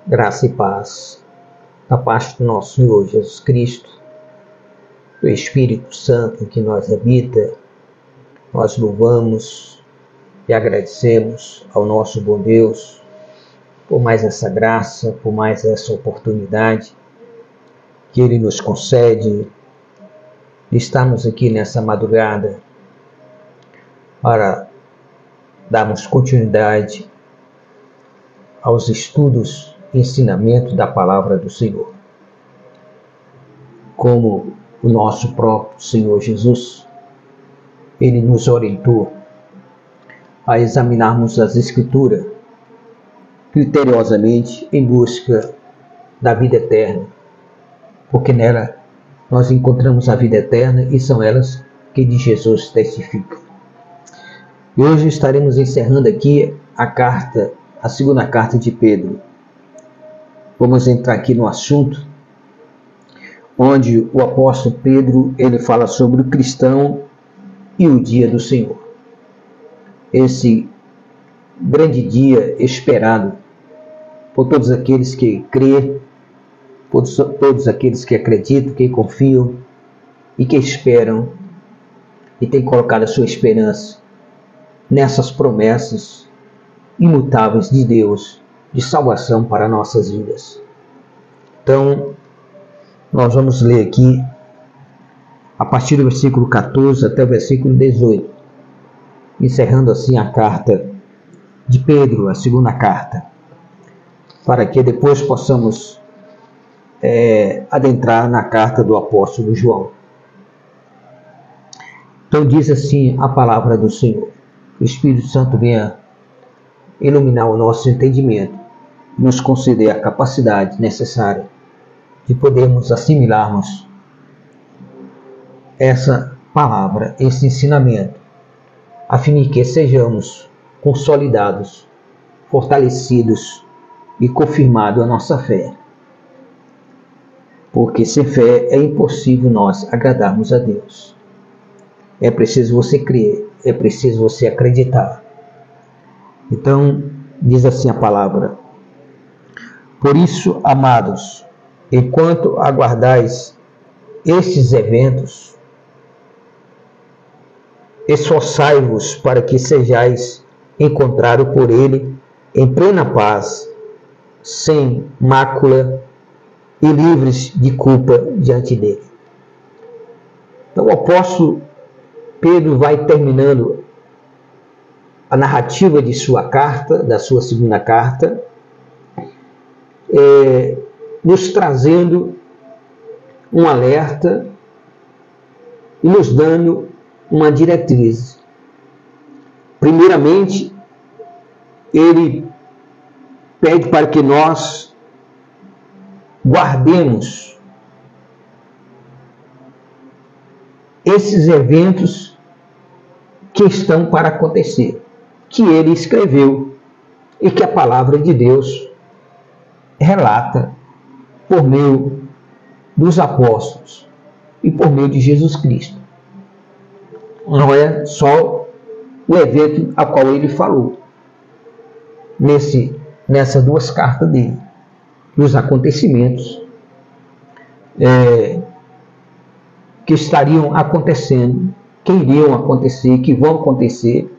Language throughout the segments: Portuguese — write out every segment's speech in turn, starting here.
Graça e paz da parte do nosso Senhor Jesus Cristo, do Espírito Santo em que nós habita. Nós louvamos e agradecemos ao nosso bom Deus por mais essa graça, por mais essa oportunidade que Ele nos concede de estarmos aqui nessa madrugada para darmos continuidade aos estudos e ensinamentos da Palavra do Senhor. Como o nosso próprio Senhor Jesus, Ele nos orientou a examinarmos as Escrituras criteriosamente em busca da vida eterna, porque nela nós encontramos a vida eterna e são elas que de Jesus testificam. E hoje estaremos encerrando aqui a segunda carta de Pedro. Vamos entrar aqui no assunto onde o apóstolo Pedro ele fala sobre o cristão e o dia do Senhor. Esse grande dia esperado por todos aqueles que crêem, por todos aqueles que acreditam, que confiam e que esperam e têm colocado a sua esperança nessas promessas imutáveis de Deus de salvação para nossas vidas. Então, nós vamos ler aqui a partir do versículo 14 até o versículo 18, encerrando assim a carta de Pedro, a segunda carta, para que depois possamos adentrar na carta do apóstolo João. Então diz assim a palavra do Senhor: o Espírito Santo venha iluminar o nosso entendimento, nos conceder a capacidade necessária de podermos assimilarmos essa palavra, esse ensinamento, a fim de que sejamos consolidados, fortalecidos e confirmados a nossa fé. Porque sem fé é impossível nós agradarmos a Deus. É preciso você crer, é preciso você acreditar. Então, diz assim a palavra: por isso, amados, enquanto aguardais estes eventos, esforçai-vos para que sejais encontrados por Ele em plena paz, sem mácula e livres de culpa diante dele. Então o apóstolo Pedro vai terminando a narrativa de sua carta, da sua segunda carta, nos trazendo um alerta e nos dando uma diretriz. Primeiramente, ele pede para que nós guardemos esses eventos que estão para acontecer, que ele escreveu e que a palavra de Deus relata por meio dos apóstolos e por meio de Jesus Cristo. Não é só o evento a qual ele falou nessas duas cartas dele, dos acontecimentos que estariam acontecendo, que iriam acontecer, que vão acontecer,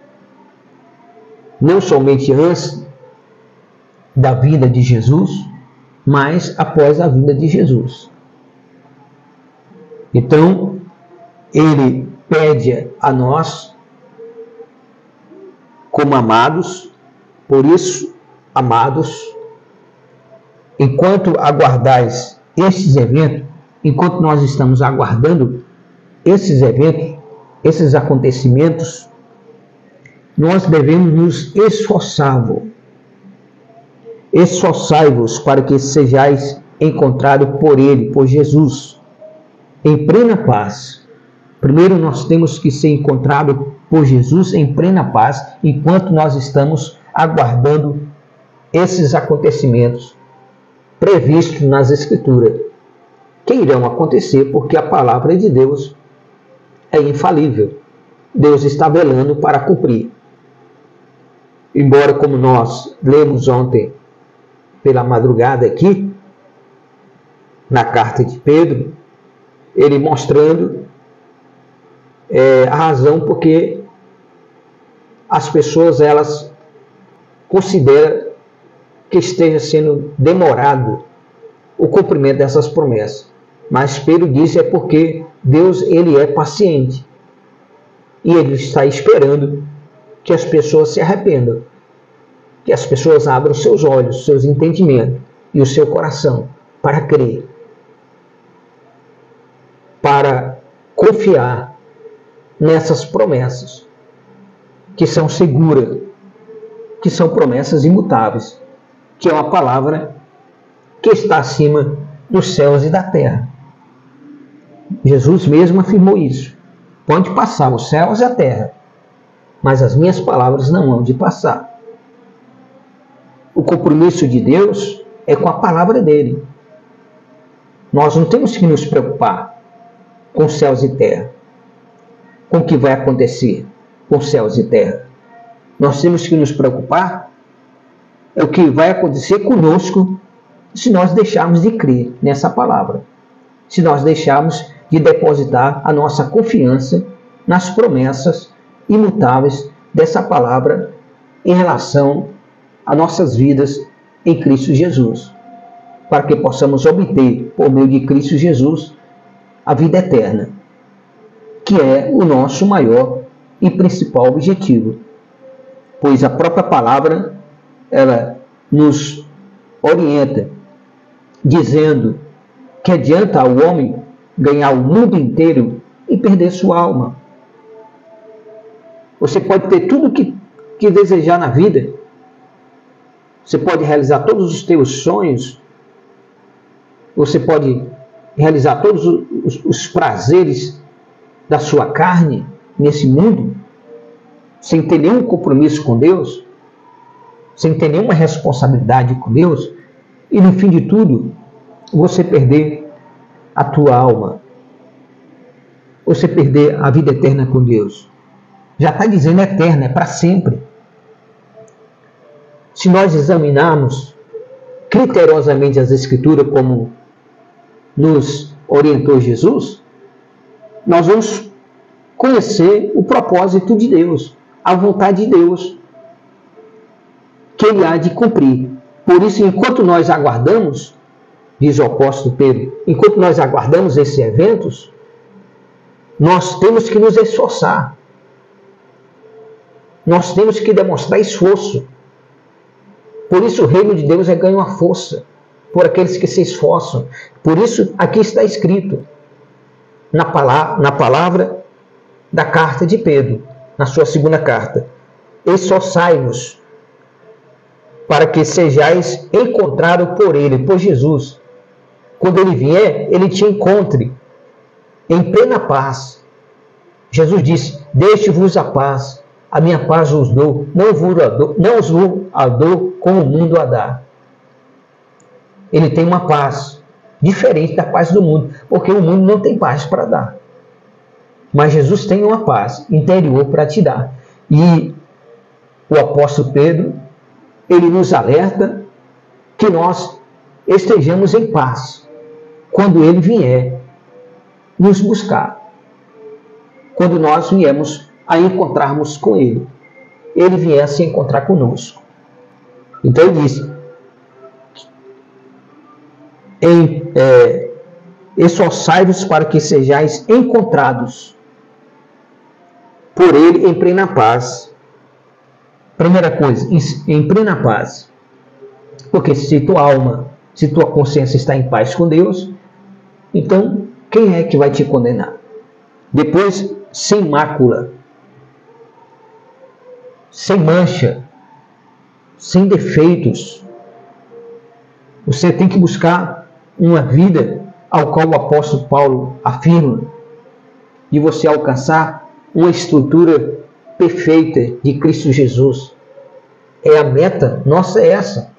não somente antes da vinda de Jesus, mas após a vinda de Jesus. Então, ele pede a nós, como amados, por isso, amados, enquanto aguardais estes eventos, enquanto nós estamos aguardando esses eventos, esses acontecimentos, nós devemos nos esforçai-vos para que sejais encontrados por Ele, por Jesus, em plena paz. Primeiro nós temos que ser encontrados por Jesus em plena paz, enquanto nós estamos aguardando esses acontecimentos previstos nas Escrituras, que irão acontecer porque a palavra de Deus é infalível. Deus está velando para cumprir. Embora, como nós lemos ontem pela madrugada aqui, na carta de Pedro, ele mostrando a razão porque as pessoas elas consideram que esteja sendo demorado o cumprimento dessas promessas. Mas Pedro disse é porque Deus ele é paciente e ele está esperando que as pessoas se arrependam, que as pessoas abram seus olhos, seus entendimentos e o seu coração para crer, para confiar nessas promessas que são seguras, que são promessas imutáveis, que é uma palavra que está acima dos céus e da terra. Jesus mesmo afirmou isso. Pode passar os céus e a terra, mas as minhas palavras não hão de passar. O compromisso de Deus é com a palavra dele. Nós não temos que nos preocupar com céus e terra, com o que vai acontecer com céus e terra. Nós temos que nos preocupar é o que vai acontecer conosco se nós deixarmos de crer nessa palavra, se nós deixarmos de depositar a nossa confiança nas promessas imutáveis dessa palavra em relação a nossas vidas em Cristo Jesus, para que possamos obter, por meio de Cristo Jesus, a vida eterna, que é o nosso maior e principal objetivo, pois a própria palavra ela nos orienta, dizendo que adianta ao homem ganhar o mundo inteiro e perder sua alma. Você pode ter tudo que desejar na vida, você pode realizar todos os teus sonhos, você pode realizar todos os prazeres da sua carne nesse mundo, sem ter nenhum compromisso com Deus, sem ter nenhuma responsabilidade com Deus, e no fim de tudo, você perder a tua alma, você perder a vida eterna com Deus. Já está dizendo eterna, é para sempre. Se nós examinarmos criteriosamente as Escrituras como nos orientou Jesus, nós vamos conhecer o propósito de Deus, a vontade de Deus, que Ele há de cumprir. Por isso, enquanto nós aguardamos, diz o apóstolo Pedro, enquanto nós aguardamos esses eventos, nós temos que nos esforçar. Nós temos que demonstrar esforço. Por isso o reino de Deus é ganho a força por aqueles que se esforçam. Por isso aqui está escrito na palavra da carta de Pedro, na sua segunda carta: esforçai-vos para que sejais encontrados por Ele, por Jesus. Quando Ele vier, Ele te encontre em plena paz. Jesus disse: deixe-vos a paz, a minha paz vos dou, não os dou como o mundo a dá. Ele tem uma paz diferente da paz do mundo, porque o mundo não tem paz para dar. Mas Jesus tem uma paz interior para te dar. E o apóstolo Pedro, ele nos alerta que nós estejamos em paz quando ele vier nos buscar, quando nós viemos a encontrarmos com ele, ele vier a se encontrar conosco. Então ele diz: esforçai-vos para que sejais encontrados por ele em plena paz. Primeira coisa, em plena paz. Porque se tua alma, se tua consciência está em paz com Deus, então quem é que vai te condenar? Depois, sem mácula, sem mancha, sem defeitos. Você tem que buscar uma vida ao qual o apóstolo Paulo afirma, de você alcançar uma estrutura perfeita de Cristo Jesus. É a meta nossa, é essa.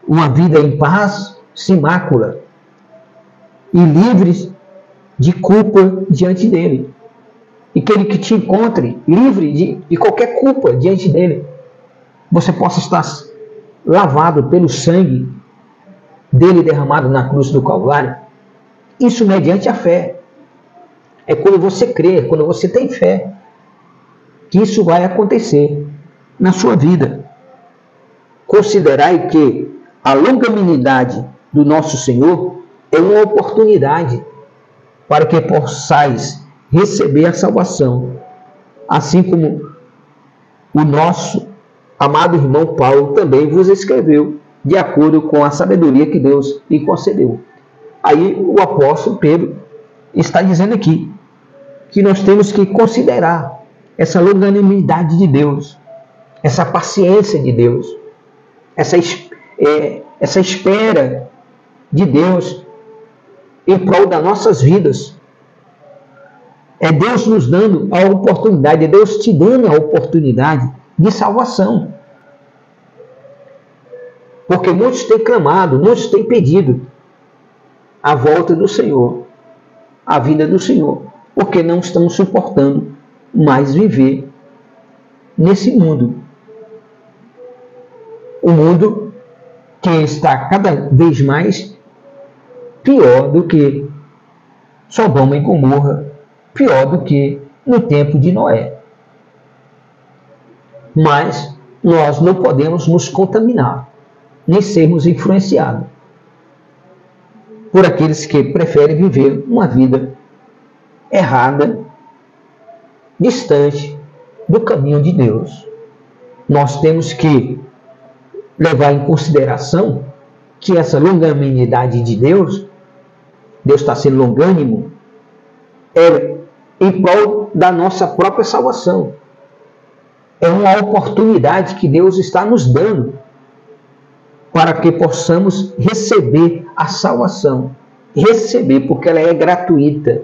Uma vida em paz, sem mácula e livres de culpa diante dele. E que ele que te encontre livre de qualquer culpa diante dele. Você possa estar lavado pelo sangue dele derramado na cruz do Calvário. Isso mediante a fé. É quando você crê, quando você tem fé, que isso vai acontecer na sua vida. Considerai que a longanimidade do nosso Senhor é uma oportunidade para que possais receber a salvação, assim como o nosso amado irmão Paulo também vos escreveu, de acordo com a sabedoria que Deus lhe concedeu. Aí o apóstolo Pedro está dizendo aqui que nós temos que considerar essa longanimidade de Deus, essa paciência de Deus, essa espera de Deus em prol das nossas vidas. É Deus nos dando a oportunidade, é Deus te dando a oportunidade de salvação. Porque muitos têm clamado, muitos têm pedido a volta do Senhor, a vinda do Senhor, porque não estão suportando mais viver nesse mundo. Um mundo que está cada vez mais pior do que Sodoma e Gomorra, pior do que no tempo de Noé. Mas nós não podemos nos contaminar, nem sermos influenciados por aqueles que preferem viver uma vida errada, distante do caminho de Deus. Nós temos que levar em consideração que essa longanimidade de Deus, Deus está sendo longânimo, é em prol da nossa própria salvação. É uma oportunidade que Deus está nos dando para que possamos receber a salvação. Receber, porque ela é gratuita.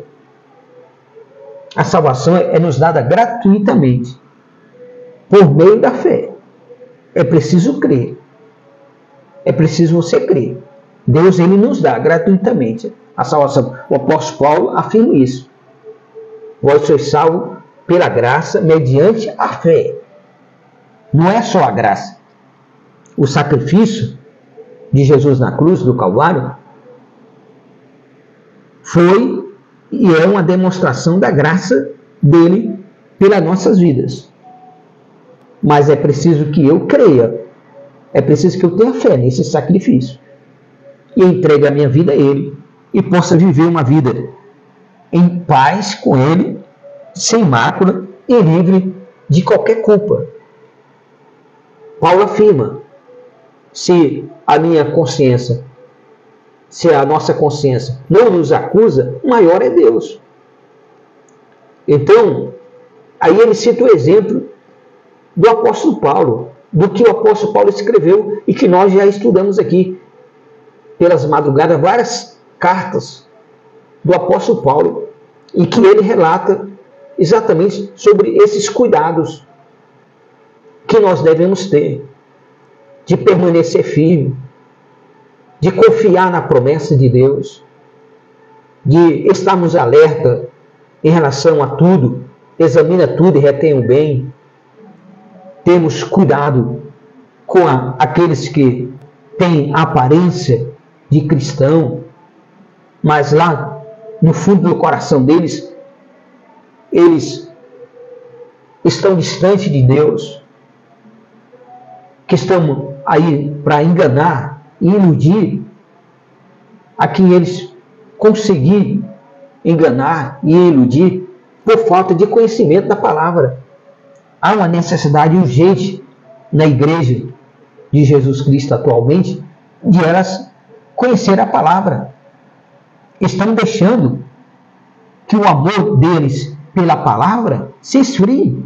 A salvação é nos dada gratuitamente, por meio da fé. É preciso crer. É preciso você crer. Deus, ele nos dá gratuitamente a salvação. O apóstolo Paulo afirma isso. Vós sois salvos pela graça, mediante a fé. Não é só a graça. O sacrifício de Jesus na cruz do Calvário foi e é uma demonstração da graça dele pelas nossas vidas. Mas é preciso que eu creia, é preciso que eu tenha fé nesse sacrifício e entregue a minha vida a ele e possa viver uma vida em paz com ele, sem mácula e livre de qualquer culpa. Paulo afirma: se a minha consciência, se a nossa consciência não nos acusa, maior é Deus. Então, aí ele cita o exemplo do apóstolo Paulo, do que o apóstolo Paulo escreveu e que nós já estudamos aqui pelas madrugadas, várias cartas do apóstolo Paulo, em que ele relata exatamente sobre esses cuidados que nós devemos ter, de permanecer firme, de confiar na promessa de Deus, de estarmos alerta em relação a tudo, examina tudo e retém o bem. Temos cuidado com aqueles que têm a aparência de cristão, mas lá no fundo do coração deles, eles estão distantes de Deus, que estão aí para enganar e iludir a quem eles conseguirem enganar e iludir por falta de conhecimento da palavra. Há uma necessidade urgente na igreja de Jesus Cristo atualmente de elas conhecer a palavra. Estão deixando que o amor deles pela palavra se esfrie.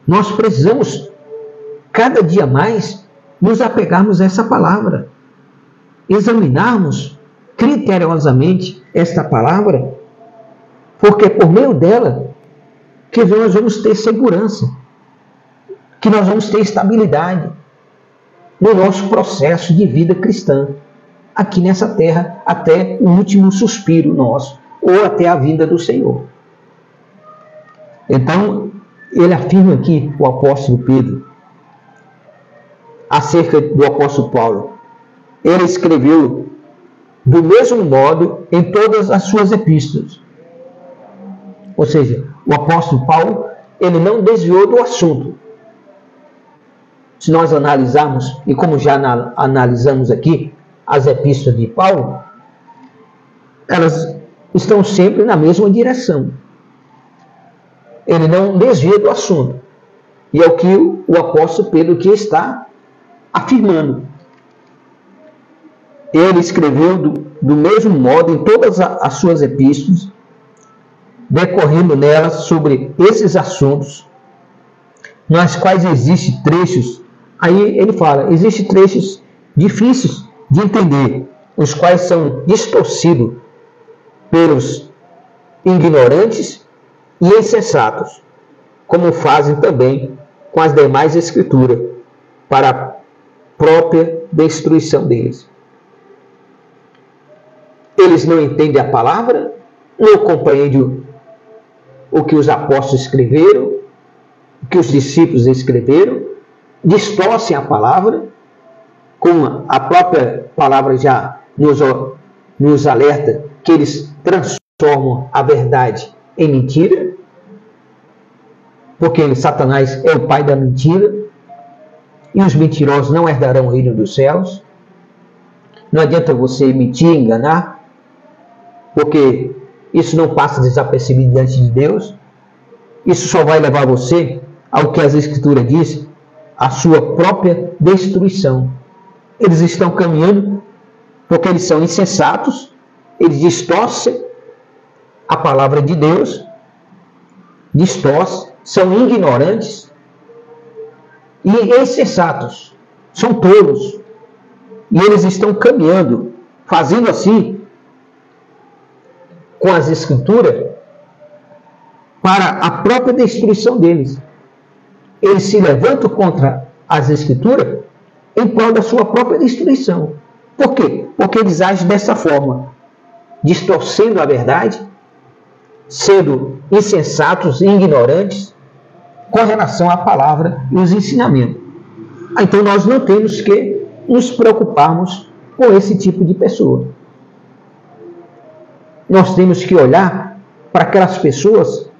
Nós precisamos cada dia mais nos apegarmos a essa palavra, examinarmos criteriosamente esta palavra, porque por meio dela que nós vamos ter segurança, que nós vamos ter estabilidade no nosso processo de vida cristã, aqui nessa terra, até o último suspiro nosso, ou até a vinda do Senhor. Então, ele afirma aqui, o apóstolo Pedro, acerca do apóstolo Paulo. Ele escreveu do mesmo modo em todas as suas epístolas. Ou seja, o apóstolo Paulo, ele não desviou do assunto. Se nós analisarmos, e como já analisamos aqui, as epístolas de Paulo, elas estão sempre na mesma direção. Ele não desvia do assunto. E é o que o apóstolo Pedro aqui está afirmando. Ele escreveu do mesmo modo em todas as suas epístolas, decorrendo nelas sobre esses assuntos, nas quais existem trechos. Aí ele fala, existem trechos difíceis de entender, os quais são distorcidos pelos ignorantes e insensatos, como fazem também com as demais escrituras, para a própria destruição deles. Eles não entendem a palavra, não compreendem o que os apóstolos escreveram, o que os discípulos escreveram, distorcem a palavra, como a própria palavra já nos alerta, que eles transformam a verdade em mentira, porque Satanás é o pai da mentira, e os mentirosos não herdarão o reino dos céus. Não adianta você mentir, enganar, porque isso não passa desapercebido diante de Deus. Isso só vai levar você ao que as Escrituras dizem, a sua própria destruição. Eles estão caminhando porque eles são insensatos, eles distorcem a palavra de Deus, são ignorantes e insensatos, são tolos. E eles estão caminhando, fazendo assim, com as Escrituras, para a própria destruição deles. Eles se levantam contra as Escrituras em prol da sua própria destruição. Por quê? Porque eles agem dessa forma, distorcendo a verdade, sendo insensatos e ignorantes com relação à palavra e os ensinamentos. Então nós não temos que nos preocuparmos com esse tipo de pessoa. Nós temos que olhar para aquelas pessoas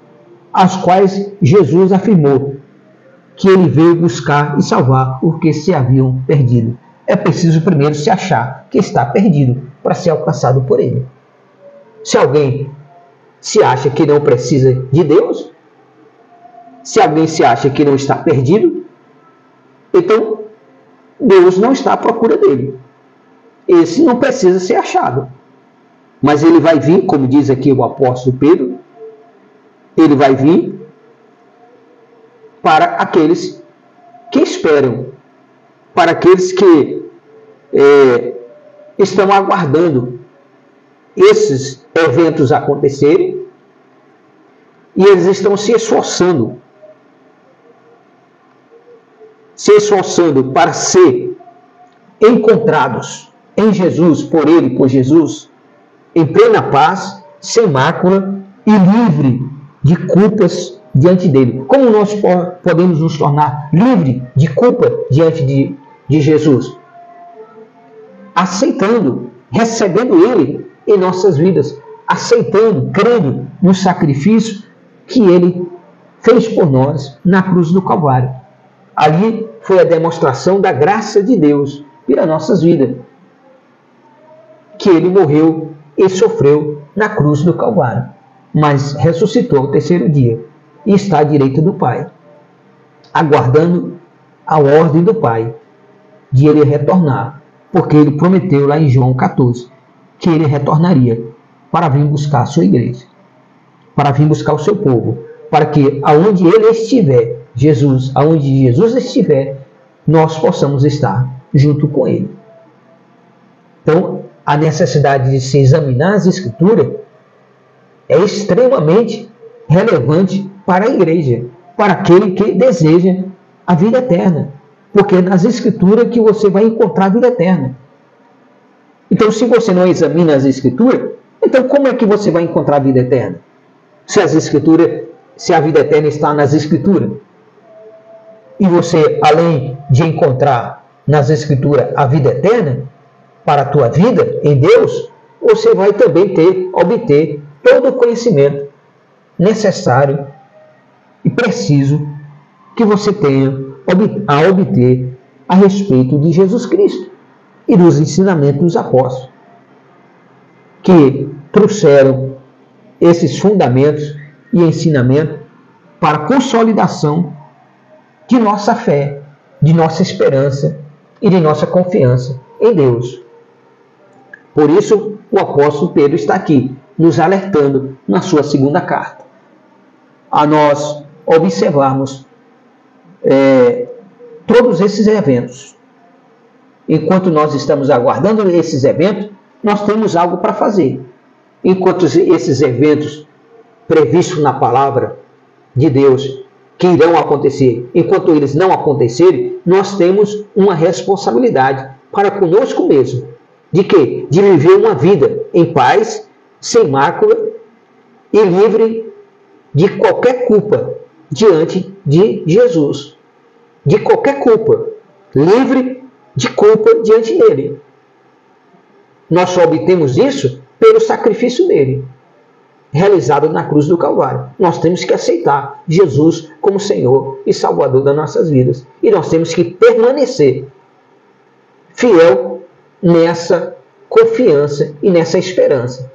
as quais Jesus afirmou que ele veio buscar e salvar porque se haviam perdido. É preciso primeiro se achar que está perdido para ser alcançado por ele. Se alguém se acha que não precisa de Deus, se alguém se acha que não está perdido, então Deus não está à procura dele. Esse não precisa ser achado. Mas ele vai vir, como diz aqui o apóstolo Pedro, ele vai vir para aqueles que esperam, para aqueles que estão aguardando esses eventos acontecerem, e eles estão se esforçando para ser encontrados em Jesus, por ele, por Jesus, em plena paz, sem mácula e livre de culpas diante dele. Como nós podemos nos tornar livre de culpa diante de Jesus? Aceitando, recebendo ele em nossas vidas, aceitando, crendo no sacrifício que ele fez por nós na cruz do Calvário. Ali foi a demonstração da graça de Deus pelas nossas vidas, que ele morreu e sofreu na cruz do Calvário, mas ressuscitou ao terceiro dia e está à direita do Pai, aguardando a ordem do Pai de ele retornar, porque ele prometeu lá em João 14 que ele retornaria para vir buscar a sua igreja, para vir buscar o seu povo, para que aonde ele estiver, aonde Jesus estiver, nós possamos estar junto com ele. Então, a necessidade de se examinar as Escrituras é extremamente relevante para a igreja, para aquele que deseja a vida eterna, porque é nas Escrituras que você vai encontrar a vida eterna. Então, se você não examina as Escrituras, então como é que você vai encontrar a vida eterna? Se a vida eterna está nas Escrituras, e você, além de encontrar nas Escrituras a vida eterna para a tua vida em Deus, você vai também obter todo o conhecimento necessário e preciso que você tenha a obter a respeito de Jesus Cristo e dos ensinamentos dos apóstolos, que trouxeram esses fundamentos e ensinamentos para a consolidação de nossa fé, de nossa esperança e de nossa confiança em Deus. Por isso, o apóstolo Pedro está aqui, nos alertando na sua segunda carta, a nós observarmos todos esses eventos. Enquanto nós estamos aguardando esses eventos, nós temos algo para fazer. Enquanto esses eventos previstos na palavra de Deus que irão acontecer, enquanto eles não acontecerem, nós temos uma responsabilidade para conosco mesmo. De quê? De viver uma vida em paz, sem mácula e livre de qualquer culpa diante de Jesus. De qualquer culpa. Livre de culpa diante dele. Nós só obtemos isso pelo sacrifício dele, realizado na cruz do Calvário. Nós temos que aceitar Jesus como Senhor e Salvador das nossas vidas. E nós temos que permanecer fiel nessa confiança e nessa esperança.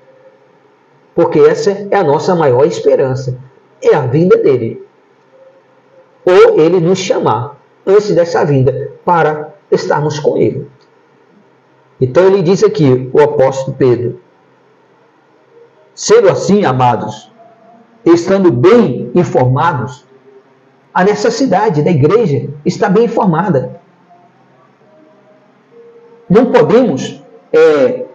Porque essa é a nossa maior esperança. É a vinda dele. Ou ele nos chamar antes dessa vinda para estarmos com ele. Então ele diz aqui, o apóstolo Pedro: sendo assim, amados, estando bem informados, a necessidade da igreja está bem informada. Não podemos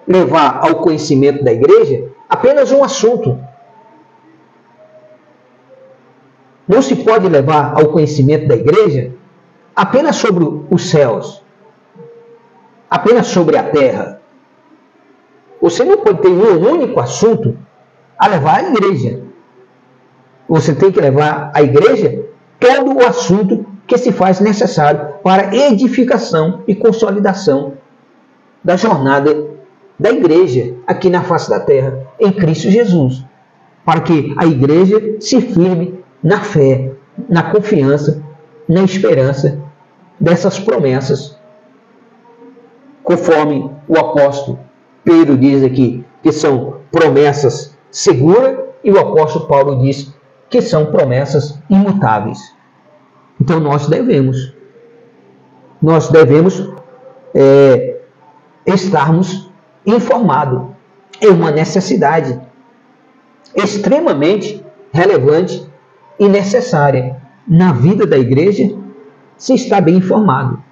levar ao conhecimento da igreja apenas um assunto. Não se pode levar ao conhecimento da igreja apenas sobre os céus, apenas sobre a terra. Você não pode ter um único assunto a levar à igreja. Você tem que levar à igreja todo o assunto que se faz necessário para a edificação e consolidação da jornada da igreja aqui na face da terra, em Cristo Jesus, para que a igreja se firme na fé, na confiança, na esperança dessas promessas, conforme o apóstolo Pedro diz aqui, que são promessas seguras, e o apóstolo Paulo diz que são promessas imutáveis. Então nós devemos estarmos informados. É uma necessidade extremamente relevante e necessária na vida da igreja se está bem informado.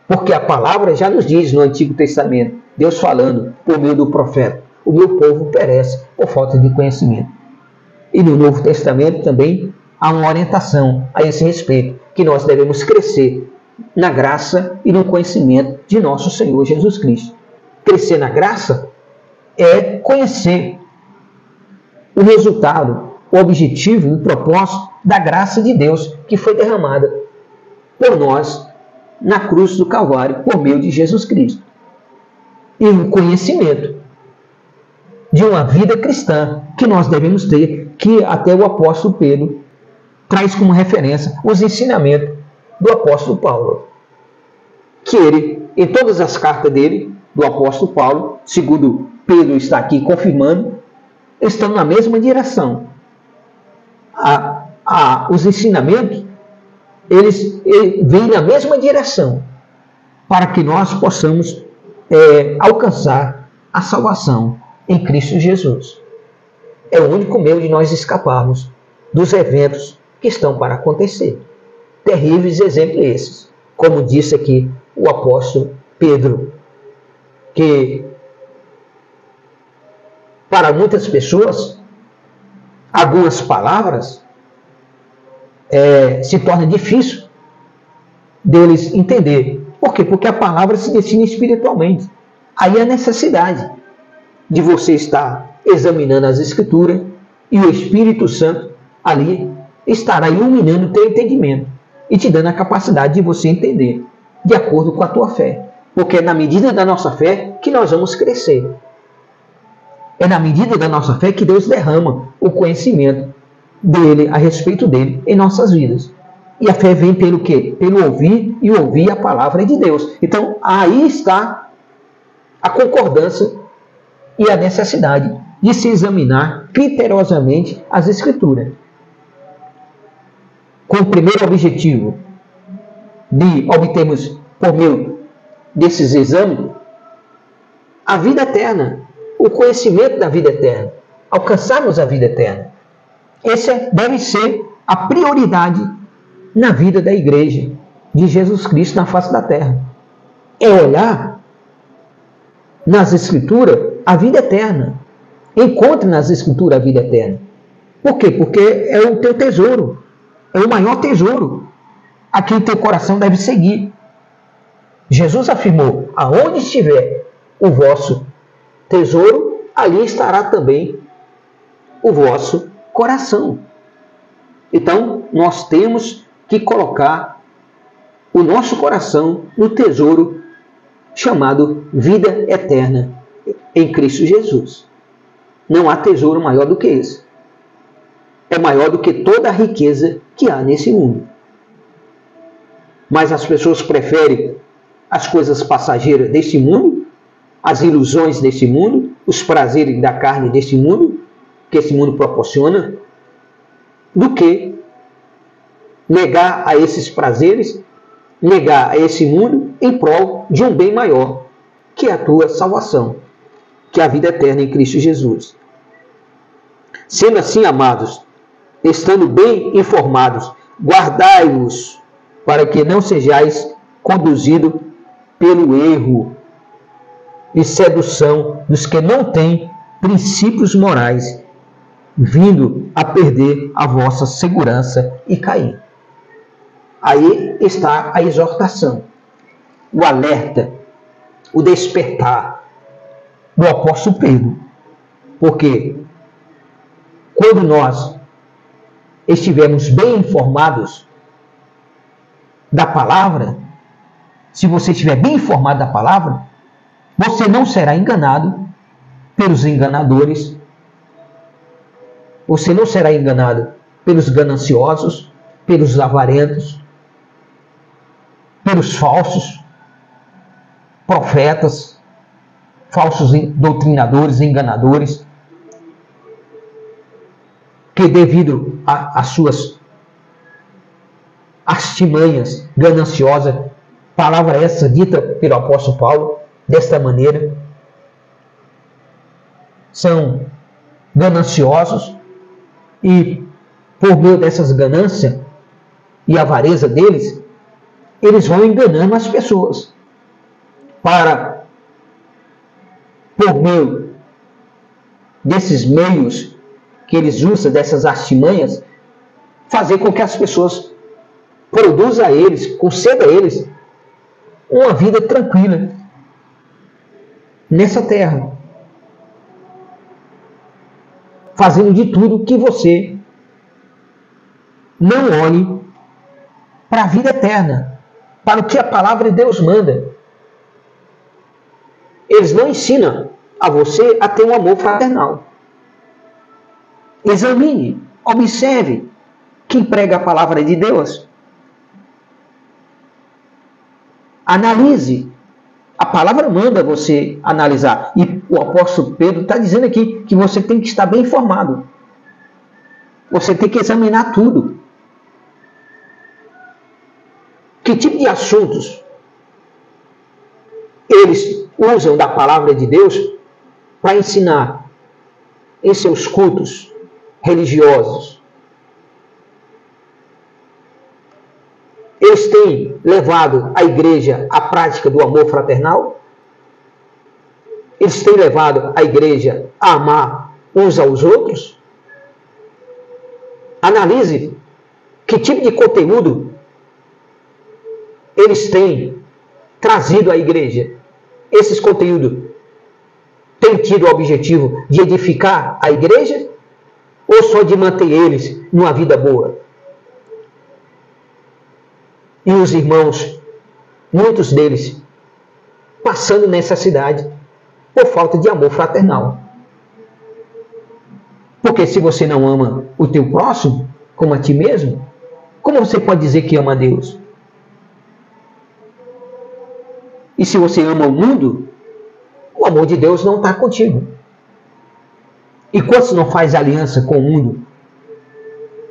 Porque a palavra já nos diz no Antigo Testamento, Deus falando por meio do profeta: o meu povo perece por falta de conhecimento. E no Novo Testamento também há uma orientação a esse respeito, que nós devemos crescer na graça e no conhecimento de nosso Senhor Jesus Cristo. Crescer na graça é conhecer o resultado, o objetivo e o propósito da graça de Deus que foi derramada por nós na cruz do Calvário por meio de Jesus Cristo. E o conhecimento de uma vida cristã que nós devemos ter, que até o apóstolo Pedro traz como referência os ensinamentos do apóstolo Paulo. Que ele, em todas as cartas dele, do apóstolo Paulo, segundo Pedro está aqui confirmando, estão na mesma direção. Os ensinamentos, eles vêm na mesma direção, para que nós possamos alcançar a salvação em Cristo Jesus. É o único meio de nós escaparmos dos eventos que estão para acontecer. Terríveis exemplos esses, como disse aqui o apóstolo Pedro, que para muitas pessoas, algumas palavras se torna difícil deles entender. Por quê? Porque a palavra se define espiritualmente. Aí a necessidade de você estar examinando as Escrituras e o Espírito Santo ali estará iluminando o teu entendimento e te dando a capacidade de você entender de acordo com a tua fé. Porque é na medida da nossa fé que nós vamos crescer. É na medida da nossa fé que Deus derrama o conhecimento dele, a respeito dele, em nossas vidas. E a fé vem pelo quê? Pelo ouvir, e ouvir a palavra de Deus. Então, aí está a concordância e a necessidade de se examinar criteriosamente as Escrituras. Com o primeiro objetivo de obtermos, por meio desses exames, a vida eterna, o conhecimento da vida eterna, alcançarmos a vida eterna. Essa deve ser a prioridade na vida da igreja de Jesus Cristo na face da terra. É olhar nas Escrituras a vida eterna. Encontre nas Escrituras a vida eterna. Por quê? Porque é o teu tesouro. É o maior tesouro a quem o teu coração deve seguir. Jesus afirmou: aonde estiver o vosso tesouro, ali estará também o vosso coração. Então, nós temos que colocar o nosso coração no tesouro chamado vida eterna em Cristo Jesus. Não há tesouro maior do que esse. É maior do que toda a riqueza que há nesse mundo. Mas as pessoas preferem as coisas passageiras deste mundo, as ilusões deste mundo, os prazeres da carne deste mundo, que esse mundo proporciona, do que negar a esses prazeres, negar a esse mundo em prol de um bem maior, que é a tua salvação, que é a vida eterna em Cristo Jesus. Sendo assim, amados, estando bem informados, guardai-vos para que não sejais conduzidos pelo erro e sedução dos que não têm princípios morais, vindo a perder a vossa segurança e cair. Aí está a exortação, o alerta, o despertar do apóstolo Pedro. Porque quando nós estivermos bem informados da palavra, se você estiver bem informado da palavra, você não será enganado pelos enganadores, você não será enganado pelos gananciosos, pelos avarentos, pelos falsos profetas, falsos doutrinadores, enganadores, que devido às suas artimanhas gananciosas, palavra essa dita pelo apóstolo Paulo, desta maneira, são gananciosos e por meio dessas ganâncias e avareza deles, eles vão enganando as pessoas para, por meio desses meios que eles usam, dessas artimanhas, fazer com que as pessoas produzam a eles, conceda a eles uma vida tranquila nessa terra, fazendo de tudo que você não olhe para a vida eterna, para o que a palavra de Deus manda. Eles não ensinam a você a ter um amor fraternal. Examine, observe quem prega a palavra de Deus. Analise. A palavra manda você analisar. E o apóstolo Pedro está dizendo aqui que você tem que estar bem informado. Você tem que examinar tudo. Que tipo de assuntos eles usam da palavra de Deus para ensinar em seus cultos religiosos? Eles têm levado a igreja à prática do amor fraternal? Eles têm levado a igreja a amar uns aos outros? Analise que tipo de conteúdo eles têm trazido à igreja. Esses conteúdos têm tido o objetivo de edificar a igreja ou só de manter eles numa vida boa? E os irmãos muitos deles passando necessidade por falta de amor fraternal. Porque se você não ama o teu próximo como a ti mesmo, como você pode dizer que ama a Deus? E se você ama o mundo, o amor de Deus não está contigo. E quantos não faz aliança com o mundo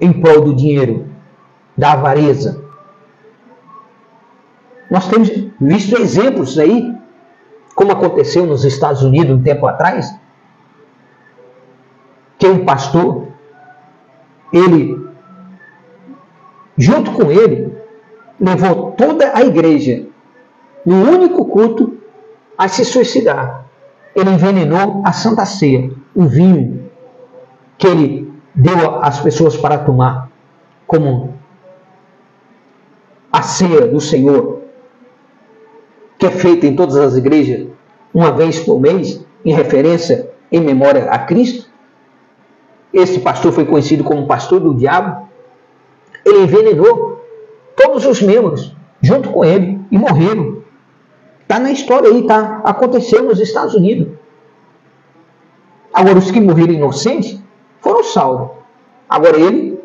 em prol do dinheiro, da avareza? Nós temos visto exemplos aí, como aconteceu nos Estados Unidos um tempo atrás, que um pastor, ele, junto com ele, levou toda a igreja, no único culto, a se suicidar. Ele envenenou a Santa Ceia, o vinho que ele deu às pessoas para tomar, como a ceia do Senhor, que é feita em todas as igrejas, uma vez por mês, em referência, em memória a Cristo. Esse pastor foi conhecido como pastor do diabo. Ele envenenou todos os membros, junto com ele, e morreram. Está na história aí, tá? Aconteceu nos Estados Unidos. Agora, os que morreram inocentes foram salvos. Agora, ele,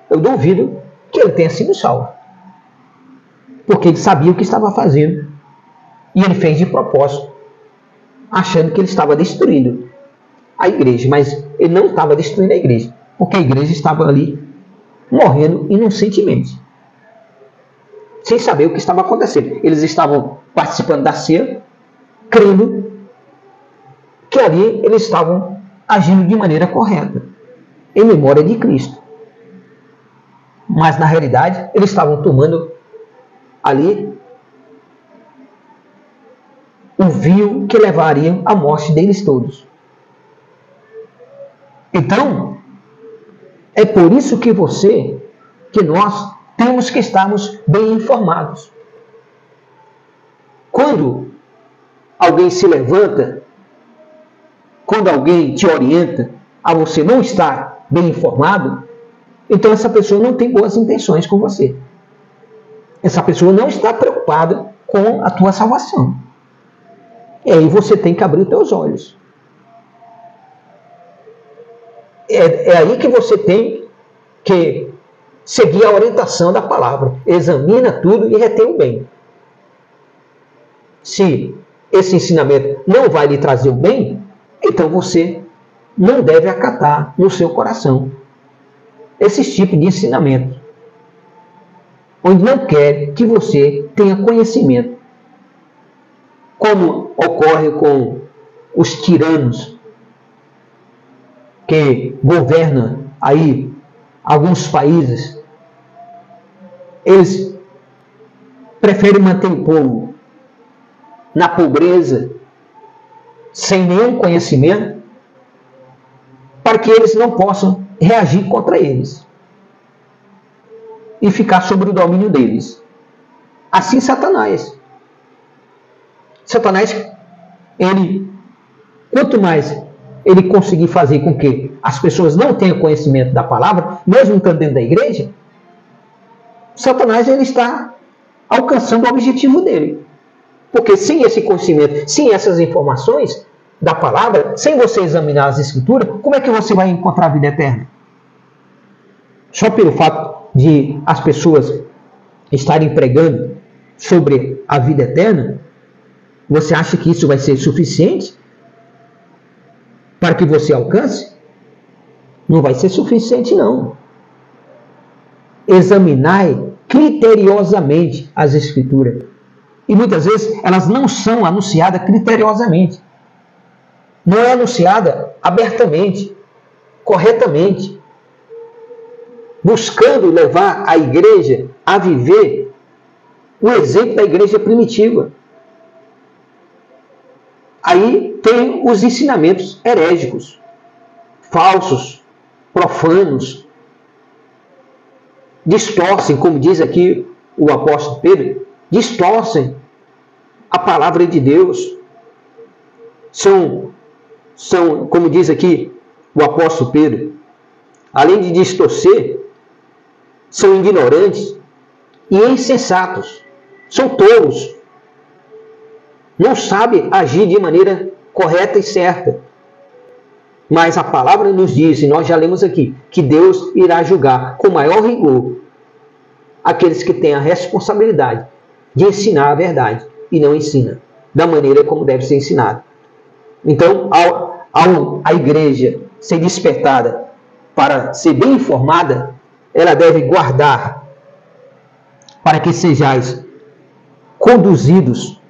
eu duvido que ele tenha sido salvo. Porque ele sabia o que estava fazendo. E ele fez de propósito, achando que ele estava destruindo a igreja. Mas ele não estava destruindo a igreja, porque a igreja estava ali morrendo inocentemente, sem saber o que estava acontecendo. Eles estavam participando da ceia, crendo que ali eles estavam agindo de maneira correta, em memória de Cristo. Mas na realidade, eles estavam tomando ali o vinho que levaria à morte deles todos. Então, é por isso que nós temos que estarmos bem informados. Quando alguém se levanta, quando alguém te orienta a você não estar bem informado, então essa pessoa não tem boas intenções com você. Essa pessoa não está preocupada com a tua salvação. E aí você tem que abrir os teus olhos. É aí que você tem que seguir a orientação da palavra. Examina tudo e retém o bem. Se esse ensinamento não vai lhe trazer o bem, então você não deve acatar no seu coração esse tipo de ensinamento, onde não quer que você tenha conhecimento, como ocorre com os tiranos que governam aí alguns países. Eles preferem manter o povo na pobreza, sem nenhum conhecimento, para que eles não possam reagir contra eles e ficar sob o domínio deles. Assim Satanás, quanto mais ele conseguir fazer com que as pessoas não tenham conhecimento da palavra, mesmo estando dentro da igreja, Satanás ele está alcançando o objetivo dele. Porque sem esse conhecimento, sem essas informações da palavra, sem você examinar as escrituras, como é que você vai encontrar a vida eterna? Só pelo fato de as pessoas estarem pregando sobre a vida eterna, você acha que isso vai ser suficiente para que você alcance? Não vai ser suficiente, não. Examinai criteriosamente as escrituras. E muitas vezes elas não são anunciadas criteriosamente. Não é anunciada abertamente, corretamente, buscando levar a igreja a viver o exemplo da igreja primitiva. Aí tem os ensinamentos herégicos, falsos, profanos, distorcem, como diz aqui o apóstolo Pedro, distorcem a palavra de Deus. São, como diz aqui o apóstolo Pedro, além de distorcer, são ignorantes e insensatos. são tolos. Não sabem agir de maneira correta e certa. Mas a palavra nos diz, e nós já lemos aqui, que Deus irá julgar com maior rigor aqueles que têm a responsabilidade de ensinar a verdade e não ensina da maneira como deve ser ensinado. Então, ao a igreja ser despertada para ser bem informada, ela deve guardar para que sejais conduzidos.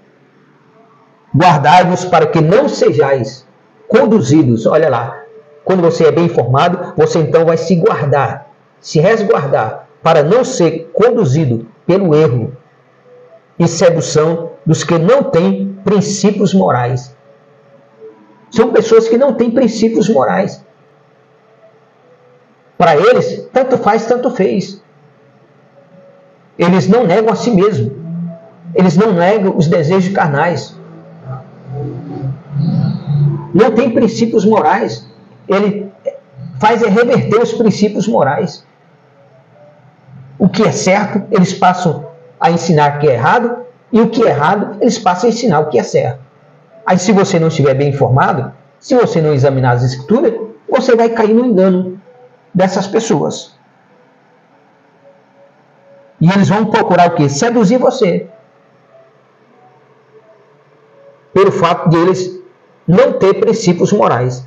Guardai-vos para que não sejais conduzidos. Olha lá, quando você é bem informado, você então vai se guardar, se resguardar, para não ser conduzido pelo erro e sedução dos que não têm princípios morais. São pessoas que não têm princípios morais. Para eles, tanto faz, tanto fez. Eles não negam a si mesmos. Eles não negam os desejos carnais. Não tem princípios morais. Ele faz reverter os princípios morais. O que é certo, eles passam a ensinar que é errado, e o que é errado, eles passam a ensinar o que é certo. Aí, se você não estiver bem informado, se você não examinar as Escrituras, você vai cair no engano dessas pessoas. E eles vão procurar o quê? Seduzir você. Pelo fato de eles não ter princípios morais,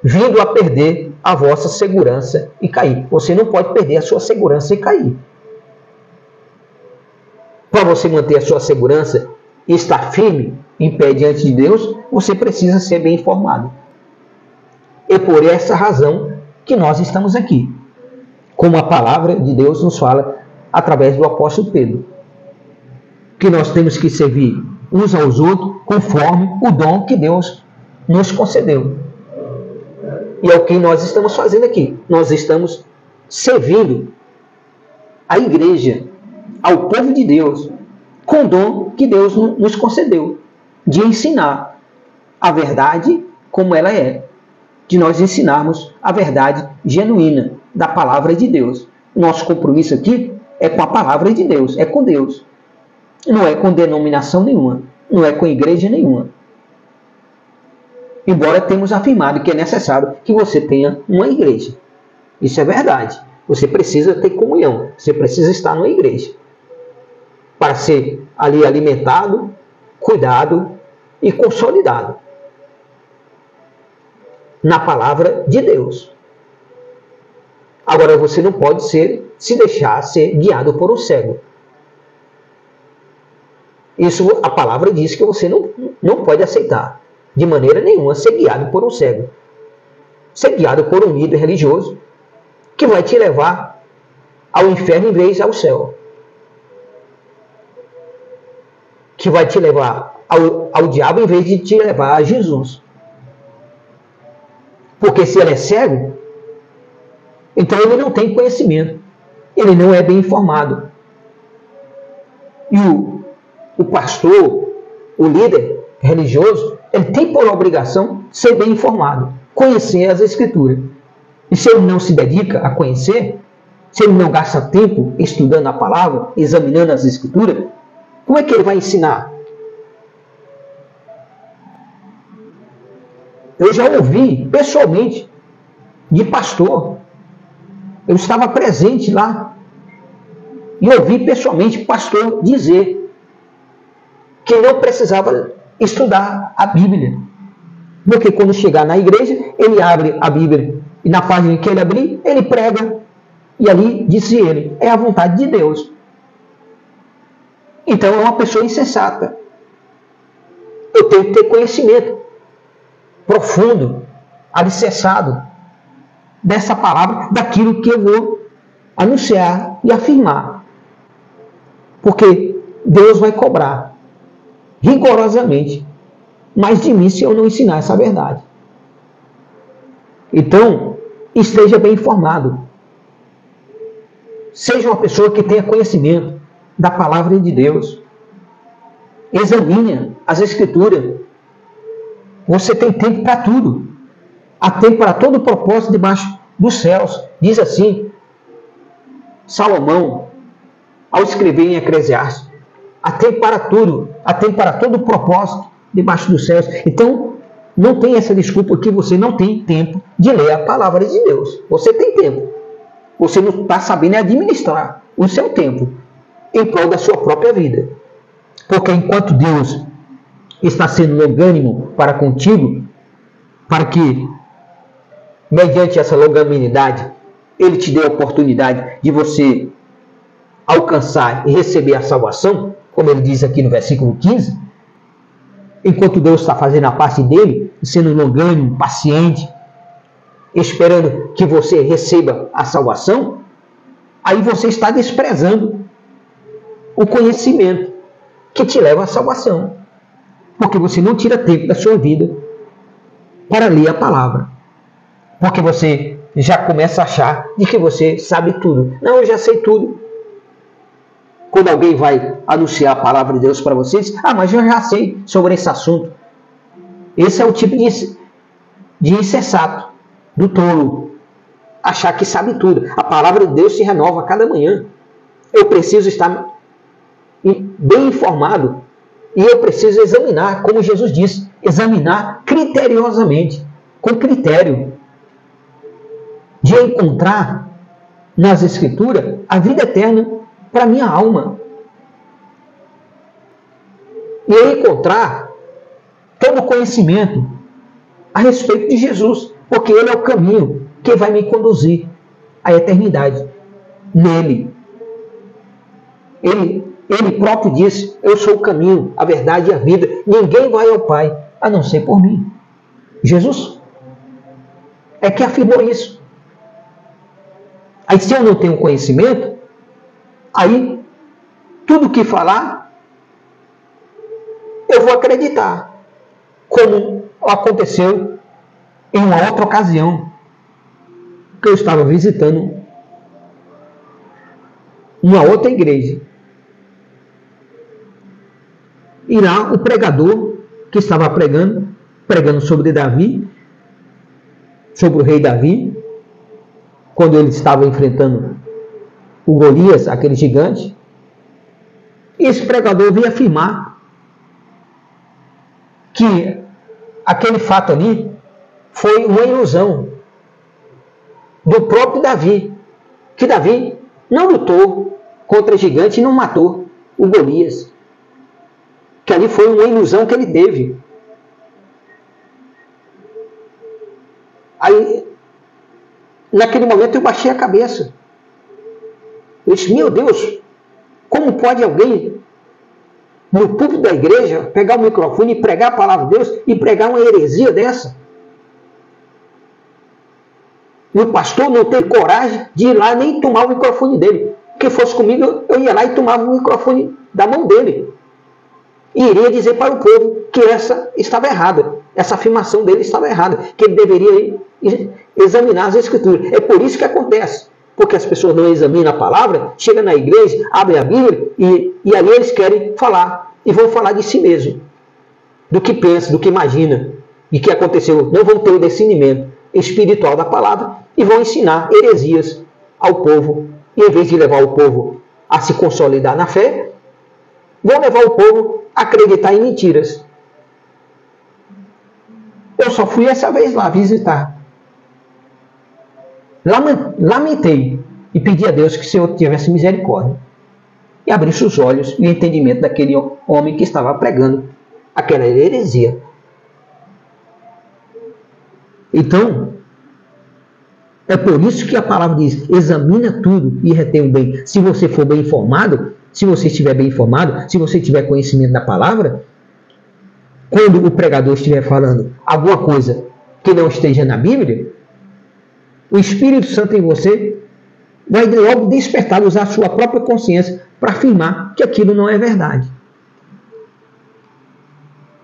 vindo a perder a vossa segurança e cair. Você não pode perder a sua segurança e cair. Para você manter a sua segurança e estar firme em pé diante de Deus, você precisa ser bem informado. É por essa razão que nós estamos aqui, como a palavra de Deus nos fala através do apóstolo Pedro, que nós temos que servir uns aos outros conforme o dom que Deus nos concedeu. E é o que nós estamos fazendo aqui. Nós estamos servindo a igreja, ao povo de Deus, com o dom que Deus nos concedeu, de ensinar a verdade como ela é, de nós ensinarmos a verdade genuína da palavra de Deus. Nosso compromisso aqui é com a palavra de Deus, é com Deus. Não é com denominação nenhuma, não é com igreja nenhuma. Embora temos afirmado que é necessário que você tenha uma igreja. Isso é verdade. Você precisa ter comunhão, você precisa estar numa igreja para ser ali alimentado, cuidado e consolidado na palavra de Deus. Agora, você não pode se deixar ser guiado por um cego. Isso a palavra diz que você não pode aceitar de maneira nenhuma ser guiado por um cego. Ser guiado por um líder religioso que vai te levar ao inferno em vez ao céu. Que vai te levar ao diabo em vez de te levar a Jesus. Porque se ele é cego, então ele não tem conhecimento. Ele não é bem informado. E o pastor, o líder religioso, ele tem por obrigação ser bem informado, conhecer as Escrituras. E se ele não se dedica a conhecer, se ele não gasta tempo estudando a palavra, examinando as Escrituras, como é que ele vai ensinar? Eu já ouvi pessoalmente de pastor. Eu estava presente lá e ouvi pessoalmente pastor dizer que não precisava estudar a Bíblia. Porque quando chegar na igreja, ele abre a Bíblia e na página que ele abrir, ele prega. E ali, disse ele, é a vontade de Deus. Então é uma pessoa insensata. Eu tenho que ter conhecimento profundo, alicerçado dessa palavra, daquilo que eu vou anunciar e afirmar. Porque Deus vai cobrar rigorosamente mais de mim se eu não ensinar essa verdade. Então, esteja bem informado. Seja uma pessoa que tenha conhecimento da palavra de Deus. Examine as Escrituras. Você tem tempo para tudo. Há tempo para todo o propósito debaixo dos céus. Diz assim Salomão, ao escrever em Eclesiastes: há tempo para tudo, há tempo para todo o propósito debaixo dos céus. Então, não tem essa desculpa que você não tem tempo de ler a palavra de Deus. Você tem tempo. Você não está sabendo administrar o seu tempo em prol da sua própria vida. Porque enquanto Deus está sendo longânimo para contigo, para que, mediante essa longanimidade, Ele te dê a oportunidade de você alcançar e receber a salvação, como ele diz aqui no versículo 15, enquanto Deus está fazendo a parte dele, sendo longânimo, paciente, esperando que você receba a salvação, aí você está desprezando o conhecimento que te leva à salvação. Porque você não tira tempo da sua vida para ler a palavra. Porque você já começa a achar de que você sabe tudo. Não, eu já sei tudo. Quando alguém vai anunciar a palavra de Deus para vocês, mas eu já sei sobre esse assunto. Esse é o tipo de insensato, do tolo. Achar que sabe tudo. A palavra de Deus se renova a cada manhã. Eu preciso estar bem informado. E eu preciso examinar, como Jesus disse, examinar criteriosamente, com critério, de encontrar nas Escrituras a vida eterna para a minha alma. E eu encontrar todo o conhecimento a respeito de Jesus, porque Ele é o caminho que vai me conduzir à eternidade. Nele. Ele próprio disse, eu sou o caminho, a verdade e a vida. Ninguém vai ao Pai, a não ser por mim. Jesus é que afirmou isso. Aí se eu não tenho conhecimento, aí tudo que falar, eu vou acreditar. Como aconteceu em uma outra ocasião, que eu estava visitando uma outra igreja. E lá o pregador que estava pregando sobre Davi, sobre o rei Davi, quando ele estava enfrentando o Golias, aquele gigante, e esse pregador veio afirmar que aquele fato ali foi uma ilusão do próprio Davi, que Davi não lutou contra o gigante e não matou o Golias. Que ali foi uma ilusão que ele teve. Aí, naquele momento eu baixei a cabeça. Eu disse, meu Deus, como pode alguém no púlpito da igreja pegar o microfone e pregar a palavra de Deus e pregar uma heresia dessa? E o pastor não teve coragem de ir lá nem tomar o microfone dele. Que fosse comigo, eu ia lá e tomava o microfone da mão dele. E iria dizer para o povo que essa estava errada. Essa afirmação dele estava errada. Que ele deveria examinar as Escrituras. É por isso que acontece. Porque as pessoas não examinam a palavra, chegam na igreja, abrem a Bíblia e ali eles querem falar. E vão falar de si mesmo. Do que pensa, do que imagina. E que aconteceu. Não vão ter o discernimento espiritual da palavra e vão ensinar heresias ao povo. E em vez de levar o povo a se consolidar na fé, vão levar o povo a acreditar em mentiras. Eu só fui essa vez lá visitar. Lamentei e pedi a Deus que o Senhor tivesse misericórdia e abrisse os olhos e o entendimento daquele homem que estava pregando aquela heresia. Então, é por isso que a palavra diz, examina tudo e retém o bem. Se você for bem informado, se você estiver bem informado, se você tiver conhecimento da palavra, quando o pregador estiver falando alguma coisa que não esteja na Bíblia, o Espírito Santo em você vai logo despertar, usar a sua própria consciência para afirmar que aquilo não é verdade.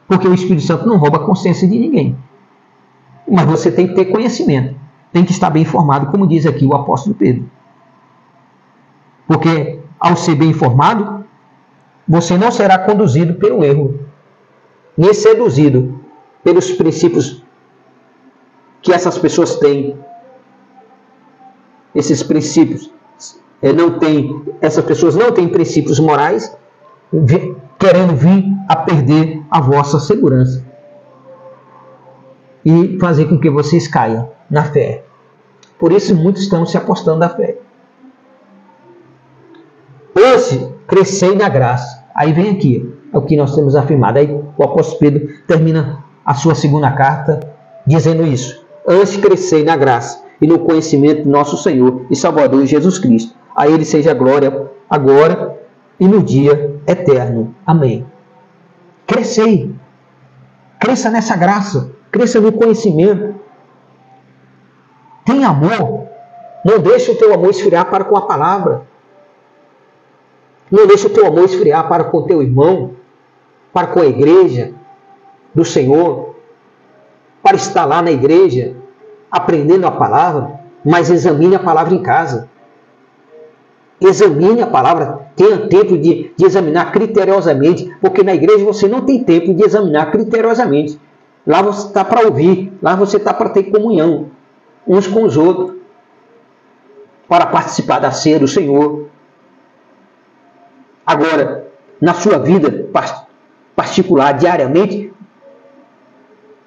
Porque o Espírito Santo não rouba a consciência de ninguém. Mas você tem que ter conhecimento, tem que estar bem informado, como diz aqui o apóstolo Pedro. Porque ao ser bem informado, você não será conduzido pelo erro, nem seduzido pelos princípios que essas pessoas têm. Esses princípios essas pessoas não têm princípios morais querendo vir a perder a vossa segurança e fazer com que vocês caiam na fé. Por isso muitos estão se apostando da fé. Hoje, crescei na graça. Aí vem aqui, é o que nós temos afirmado. Aí o apóstolo Pedro termina a sua segunda carta dizendo isso. Antes crescei na graça e no conhecimento do nosso Senhor e Salvador Jesus Cristo. A Ele seja a glória agora e no dia eterno. Amém. Crescei. Cresça nessa graça. Cresça no conhecimento. Tem amor. Não deixe o teu amor esfriar para com a palavra. Não deixe o teu amor esfriar para com o teu irmão, para com a igreja do Senhor, para estar lá na igreja, aprendendo a palavra, mas examine a palavra em casa. Examine a palavra, tenha tempo de examinar criteriosamente, porque na igreja você não tem tempo de examinar criteriosamente. Lá você está para ouvir, lá você está para ter comunhão uns com os outros, para participar da ceia do Senhor. Agora, na sua vida particular, diariamente,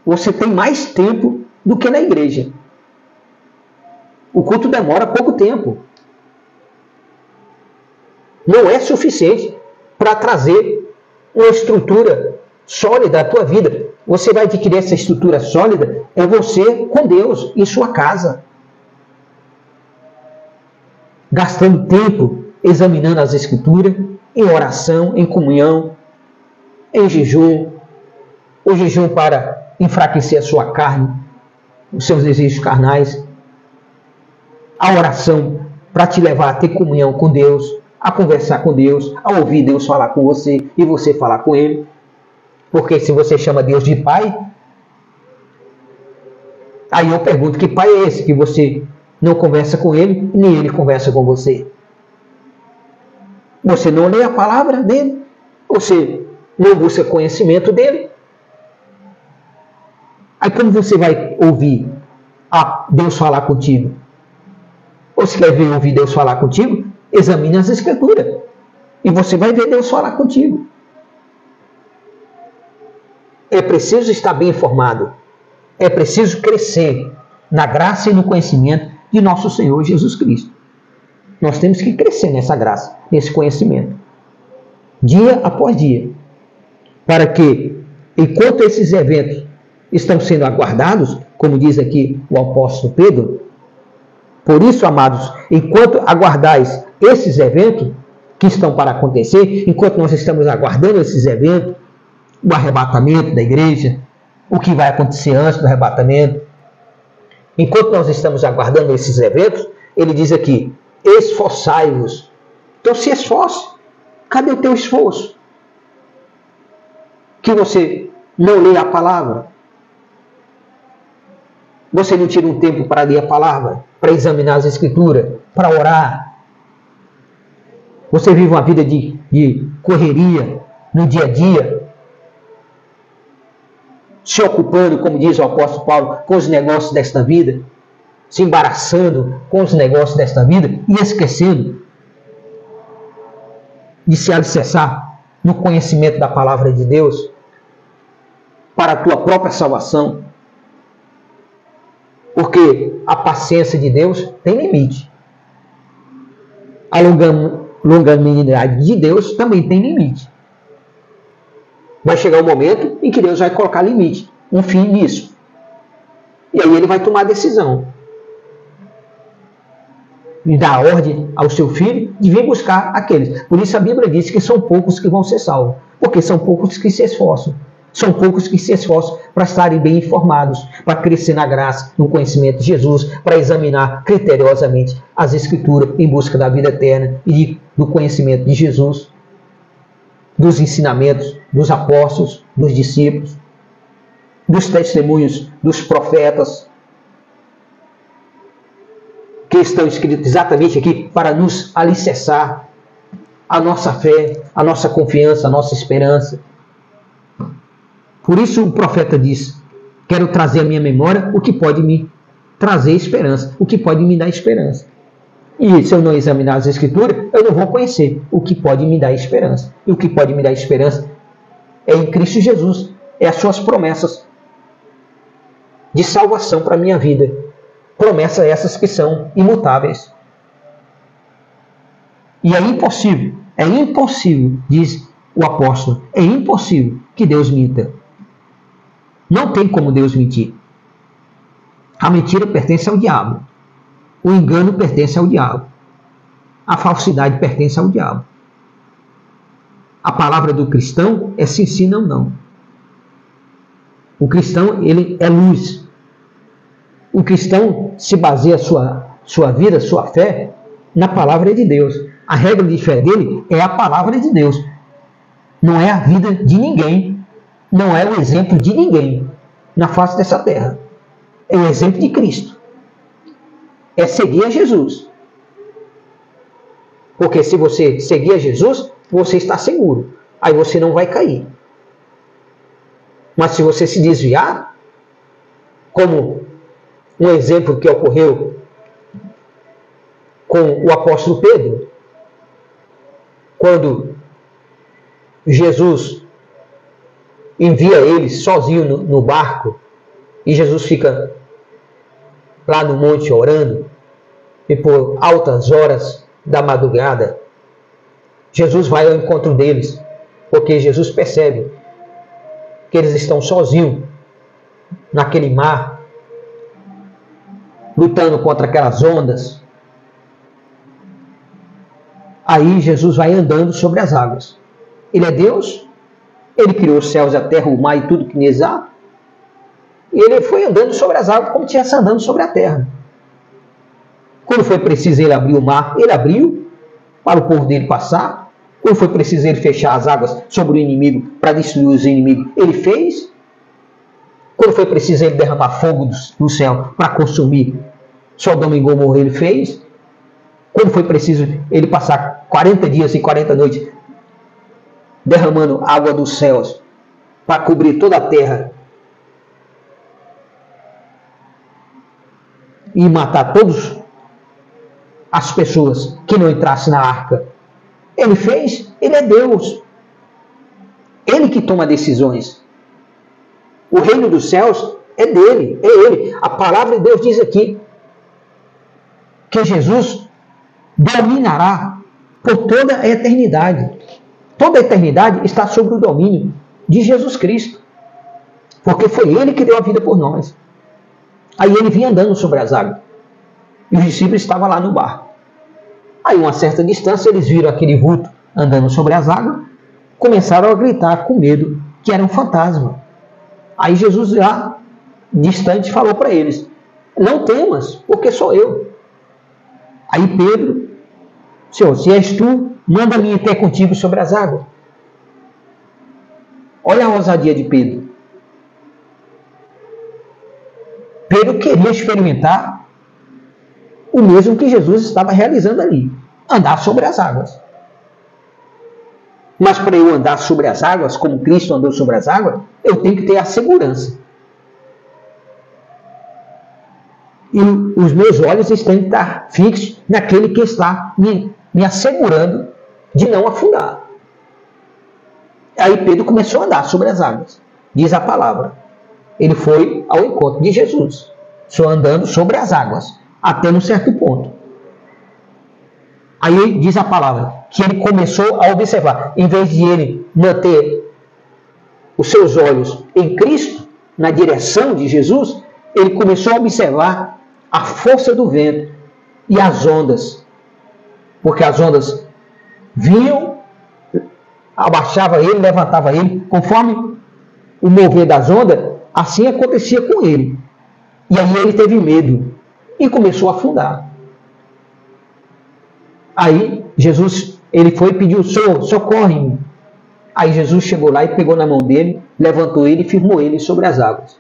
você tem mais tempo do que na igreja. O culto demora pouco tempo. Não é suficiente para trazer uma estrutura sólida à tua vida. Você vai adquirir essa estrutura sólida é você com Deus e sua casa. Gastando tempo examinando as Escrituras, em oração, em comunhão, em jejum. O jejum para enfraquecer a sua carne, os seus desejos carnais. A oração para te levar a ter comunhão com Deus, a conversar com Deus, a ouvir Deus falar com você e você falar com Ele. Porque se você chama Deus de Pai, aí eu pergunto, que Pai é esse que você não conversa com Ele, nem Ele conversa com você? Você não lê a palavra dele, você não busca conhecimento dele. Aí como você vai ouvir Deus falar contigo? Ou se quer ouvir Deus falar contigo, examine as Escrituras. E você vai ver Deus falar contigo. É preciso estar bem informado. É preciso crescer na graça e no conhecimento de nosso Senhor Jesus Cristo. Nós temos que crescer nessa graça, nesse conhecimento. Dia após dia. Para que, enquanto esses eventos estão sendo aguardados, como diz aqui o apóstolo Pedro, por isso, amados, enquanto aguardais esses eventos que estão para acontecer, enquanto nós estamos aguardando esses eventos, o arrebatamento da igreja, o que vai acontecer antes do arrebatamento, enquanto nós estamos aguardando esses eventos, ele diz aqui, esforçai-vos. Então se esforce. Cadê o teu esforço? Que você não lê a palavra. Você não tira um tempo para ler a palavra, para examinar as Escrituras, para orar. Você vive uma vida de correria no dia a dia, se ocupando, como diz o apóstolo Paulo, com os negócios desta vida, se embaraçando com os negócios desta vida e esquecendo de se alicerçar no conhecimento da palavra de Deus para a tua própria salvação. Porque a paciência de Deus tem limite. A longanimidade de Deus também tem limite. Vai chegar um momento em que Deus vai colocar limite, um fim nisso. E aí ele vai tomar a decisão. E dar ordem ao seu filho de vir buscar aqueles. Por isso a Bíblia diz que são poucos que vão ser salvos. Porque são poucos que se esforçam. São poucos que se esforçam para estarem bem informados, para crescer na graça, no conhecimento de Jesus, para examinar criteriosamente as Escrituras em busca da vida eterna e do conhecimento de Jesus, dos ensinamentos dos apóstolos, dos discípulos, dos testemunhos dos profetas, que estão escritos exatamente aqui para nos alicerçar a nossa fé, a nossa confiança, a nossa esperança. Por isso o profeta diz, quero trazer à minha memória o que pode me trazer esperança, o que pode me dar esperança. E se eu não examinar as Escrituras, eu não vou conhecer o que pode me dar esperança. E o que pode me dar esperança é em Cristo Jesus. É as suas promessas de salvação para a minha vida. Promessas essas que são imutáveis. E é impossível, diz o apóstolo, é impossível que Deus minta. Não tem como Deus mentir. A mentira pertence ao diabo. O engano pertence ao diabo. A falsidade pertence ao diabo. A palavra do cristão é sim, sim, não, não. O cristão, ele é luz. O cristão se baseia sua vida, sua fé, na palavra de Deus. A regra de fé dele é a palavra de Deus. Não é a vida de ninguém. Não é o exemplo de ninguém na face dessa terra. É o exemplo de Cristo. É seguir a Jesus. Porque se você seguir a Jesus, você está seguro. Aí você não vai cair. Mas se você se desviar, como um exemplo que ocorreu com o apóstolo Pedro, quando Jesus envia ele sozinho no barco, e Jesus fica lá no monte orando, e por altas horas da madrugada, Jesus vai ao encontro deles, porque Jesus percebe que eles estão sozinhos naquele mar, lutando contra aquelas ondas. Aí Jesus vai andando sobre as águas. Ele é Deus, ele criou os céus, a terra, o mar e tudo que neles há. E ele foi andando sobre as águas como se estivesse andando sobre a terra. Quando foi preciso ele abrir o mar, ele abriu para o povo dele passar. Quando foi preciso ele fechar as águas sobre o inimigo para destruir os inimigos, ele fez. Quando foi preciso ele derramar fogo do céu para consumir Sodoma e Gomorra, ele fez. Quando foi preciso ele passar 40 dias e 40 noites derramando água dos céus para cobrir toda a terra e matar todas as pessoas que não entrassem na arca, ele fez. Ele é Deus. Ele que toma decisões. O reino dos céus é dele, é ele. A palavra de Deus diz aqui que Jesus dominará por toda a eternidade. Toda a eternidade está sob o domínio de Jesus Cristo, porque foi ele que deu a vida por nós. Aí ele vinha andando sobre as águas e os discípulos estavam lá no barco. Aí, a uma certa distância, eles viram aquele vulto andando sobre as águas, começaram a gritar com medo que era um fantasma. Aí Jesus, já distante, falou para eles: não temas, porque sou eu. Aí Pedro: Senhor, se és tu, manda-me até contigo sobre as águas. Olha a ousadia de Pedro. Pedro queria experimentar o mesmo que Jesus estava realizando ali: andar sobre as águas. Mas para eu andar sobre as águas, como Cristo andou sobre as águas, eu tenho que ter a segurança. E os meus olhos têm que estar fixos naquele que está me assegurando de não afundar. Aí Pedro começou a andar sobre as águas. Diz a palavra. Ele foi ao encontro de Jesus, só andando sobre as águas, até um certo ponto. Aí diz a palavra que ele começou a observar. Em vez de ele manter os seus olhos em Cristo, na direção de Jesus, ele começou a observar a força do vento e as ondas. Porque as ondas vinham, abaixava ele, levantava ele, conforme o mover das ondas, assim acontecia com ele. E aí ele teve medo e começou a afundar. Aí Jesus, ele foi e pediu: Senhor, socorre-me. Aí Jesus chegou lá e pegou na mão dele, levantou ele e firmou ele sobre as águas.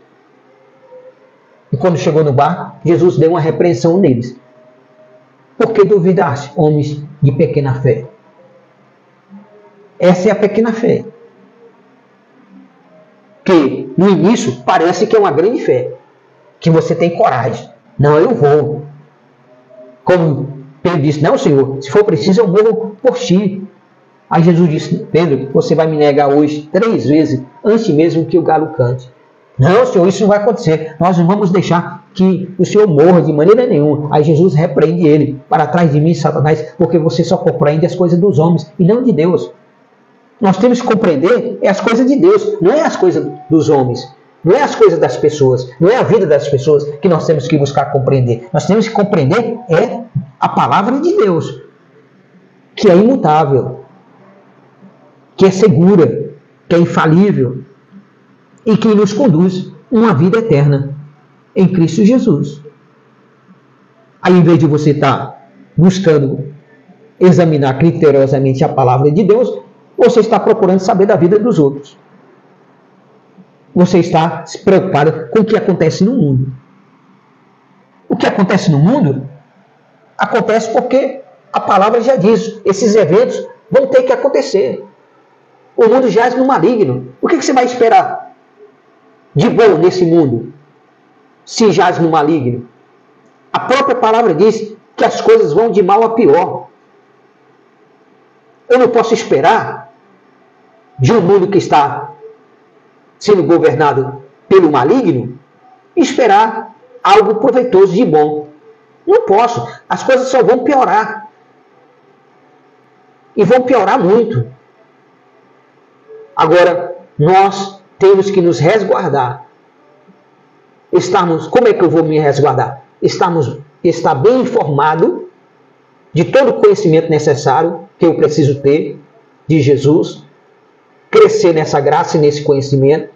E quando chegou no barco, Jesus deu uma repreensão neles: por que duvidaste, homens de pequena fé? Essa é a pequena fé. Que no início parece que é uma grande fé, que você tem coragem. Não, eu vou. Como Pedro disse, não, Senhor, se for preciso eu morro por ti. Aí Jesus disse, Pedro, você vai me negar hoje 3 vezes, antes mesmo que o galo cante. Não, Senhor, isso não vai acontecer. Nós não vamos deixar que o Senhor morra de maneira nenhuma. Aí Jesus repreende ele, para trás de mim, Satanás, porque você só compreende as coisas dos homens e não de Deus. Nós temos que compreender as coisas de Deus, não é as coisas dos homens. Não é as coisas das pessoas, não é a vida das pessoas que nós temos que buscar compreender. Nós temos que compreender a palavra de Deus, que é imutável, que é segura, que é infalível e que nos conduz a uma vida eterna em Cristo Jesus. Aí, em vez de você estar buscando examinar criteriosamente a palavra de Deus, você está procurando saber da vida dos outros. Você está se preocupado com o que acontece no mundo. O que acontece no mundo acontece porque a palavra já diz, esses eventos vão ter que acontecer. O mundo jaz no maligno. O que você vai esperar de bom nesse mundo se jaz no maligno? A própria palavra diz que as coisas vão de mal a pior. Eu não posso esperar de um mundo que está sendo governado pelo maligno, esperar algo proveitoso de bom. Não posso. As coisas só vão piorar. E vão piorar muito. Agora, nós temos que nos resguardar. Como é que eu vou me resguardar? Estar bem informado de todo o conhecimento necessário que eu preciso ter de Jesus, crescer nessa graça e nesse conhecimento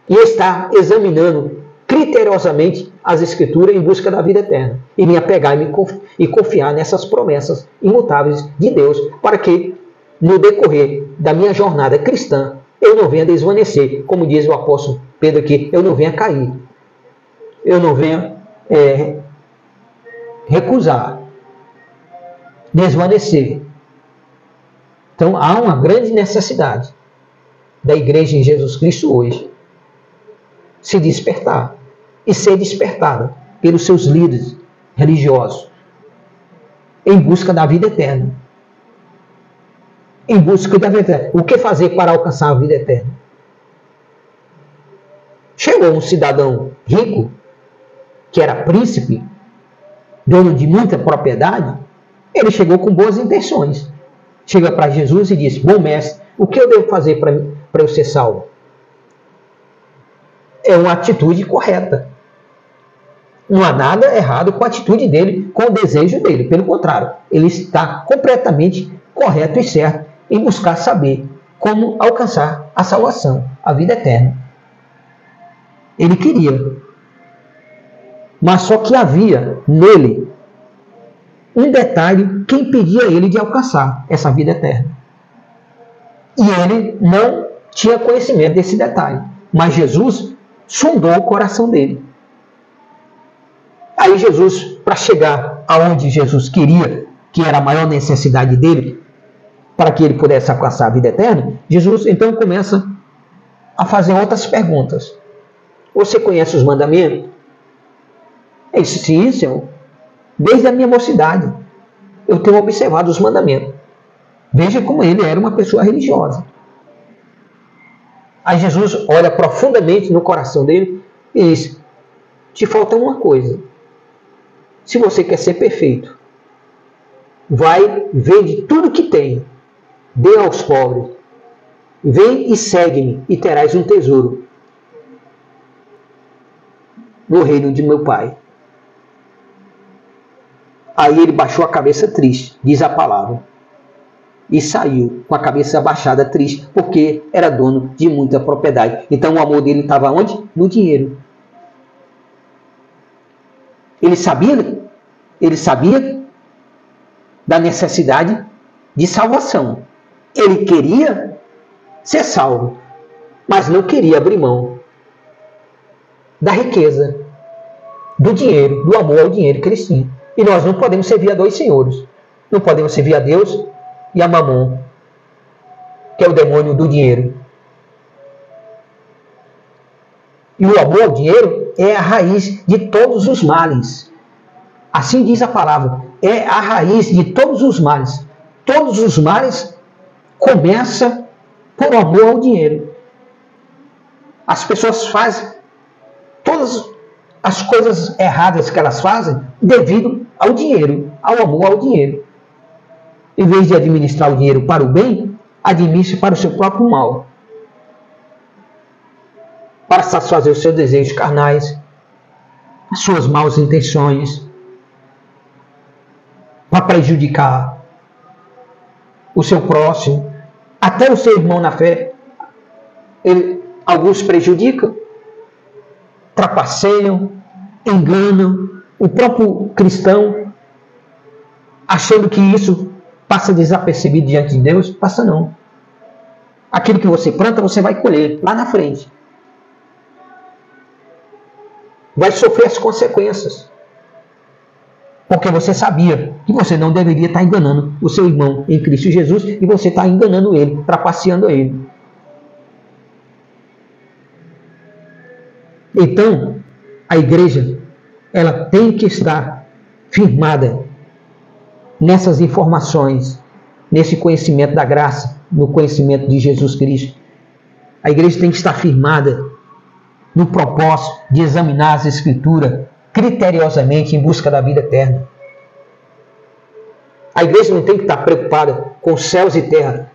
e estar examinando criteriosamente as Escrituras em busca da vida eterna e me apegar e confiar nessas promessas imutáveis de Deus para que no decorrer da minha jornada cristã eu não venha desvanecer, como diz o apóstolo Pedro aqui, eu não venha cair, eu não venha recusar, desvanecer. Então há uma grande necessidade da igreja em Jesus Cristo hoje se despertar e ser despertada pelos seus líderes religiosos em busca da vida eterna. Em busca da vida eterna. O que fazer para alcançar a vida eterna? Chegou um cidadão rico, que era príncipe, dono de muita propriedade, ele chegou com boas intenções. Chega para Jesus e diz, bom mestre, o que eu devo fazer para eu ser salvo? É uma atitude correta. Não há nada errado com a atitude dele, com o desejo dele. Pelo contrário, ele está completamente correto e certo em buscar saber como alcançar a salvação, a vida eterna. Ele queria. Mas só que havia nele um detalhe que impedia ele de alcançar essa vida eterna. E ele não tinha conhecimento desse detalhe. Mas Jesus sondou o coração dele. Aí Jesus, para chegar aonde Jesus queria, que era a maior necessidade dele, para que ele pudesse alcançar a vida eterna, Jesus então começa a fazer outras perguntas. Você conhece os mandamentos? Sim, Senhor. Desde a minha mocidade, eu tenho observado os mandamentos. Veja como ele era uma pessoa religiosa. Aí Jesus olha profundamente no coração dele e diz, te falta uma coisa. Se você quer ser perfeito, vai, vende tudo que tem, dê aos pobres, vem e segue-me e terás um tesouro no reino de meu Pai. Aí ele baixou a cabeça triste, diz a palavra, e saiu com a cabeça abaixada triste, porque era dono de muita propriedade. Então o amor dele estava onde? No dinheiro. Ele sabia da necessidade de salvação. Ele queria ser salvo, mas não queria abrir mão da riqueza, do dinheiro, do amor ao dinheiro que eles tinham. E nós não podemos servir a dois senhores. Não podemos servir a Deus e a Mamon, que é o demônio do dinheiro. E o amor ao dinheiro é a raiz de todos os males. Assim diz a palavra. é a raiz de todos os males. Todos os males começam por amor ao dinheiro. As pessoas fazem todas as coisas erradas que elas fazem devido ao dinheiro, ao amor ao dinheiro. Em vez de administrar o dinheiro para o bem, administre para o seu próprio mal. Para satisfazer os seus desejos carnais, as suas más intenções, para prejudicar o seu próximo, até o seu irmão na fé. Alguns prejudicam, trapaceiam, enganam o próprio cristão, achando que isso passa desapercebido diante de Deus. Passa não. Aquilo que você planta, você vai colher lá na frente. Vai sofrer as consequências. Porque você sabia que você não deveria estar enganando o seu irmão em Cristo Jesus e você está enganando ele, trapaceando ele. Então, a igreja, ela tem que estar firmada nessas informações, nesse conhecimento da graça, no conhecimento de Jesus Cristo. A igreja tem que estar firmada no propósito de examinar as Escrituras criteriosamente em busca da vida eterna. A igreja não tem que estar preocupada com céus e terra.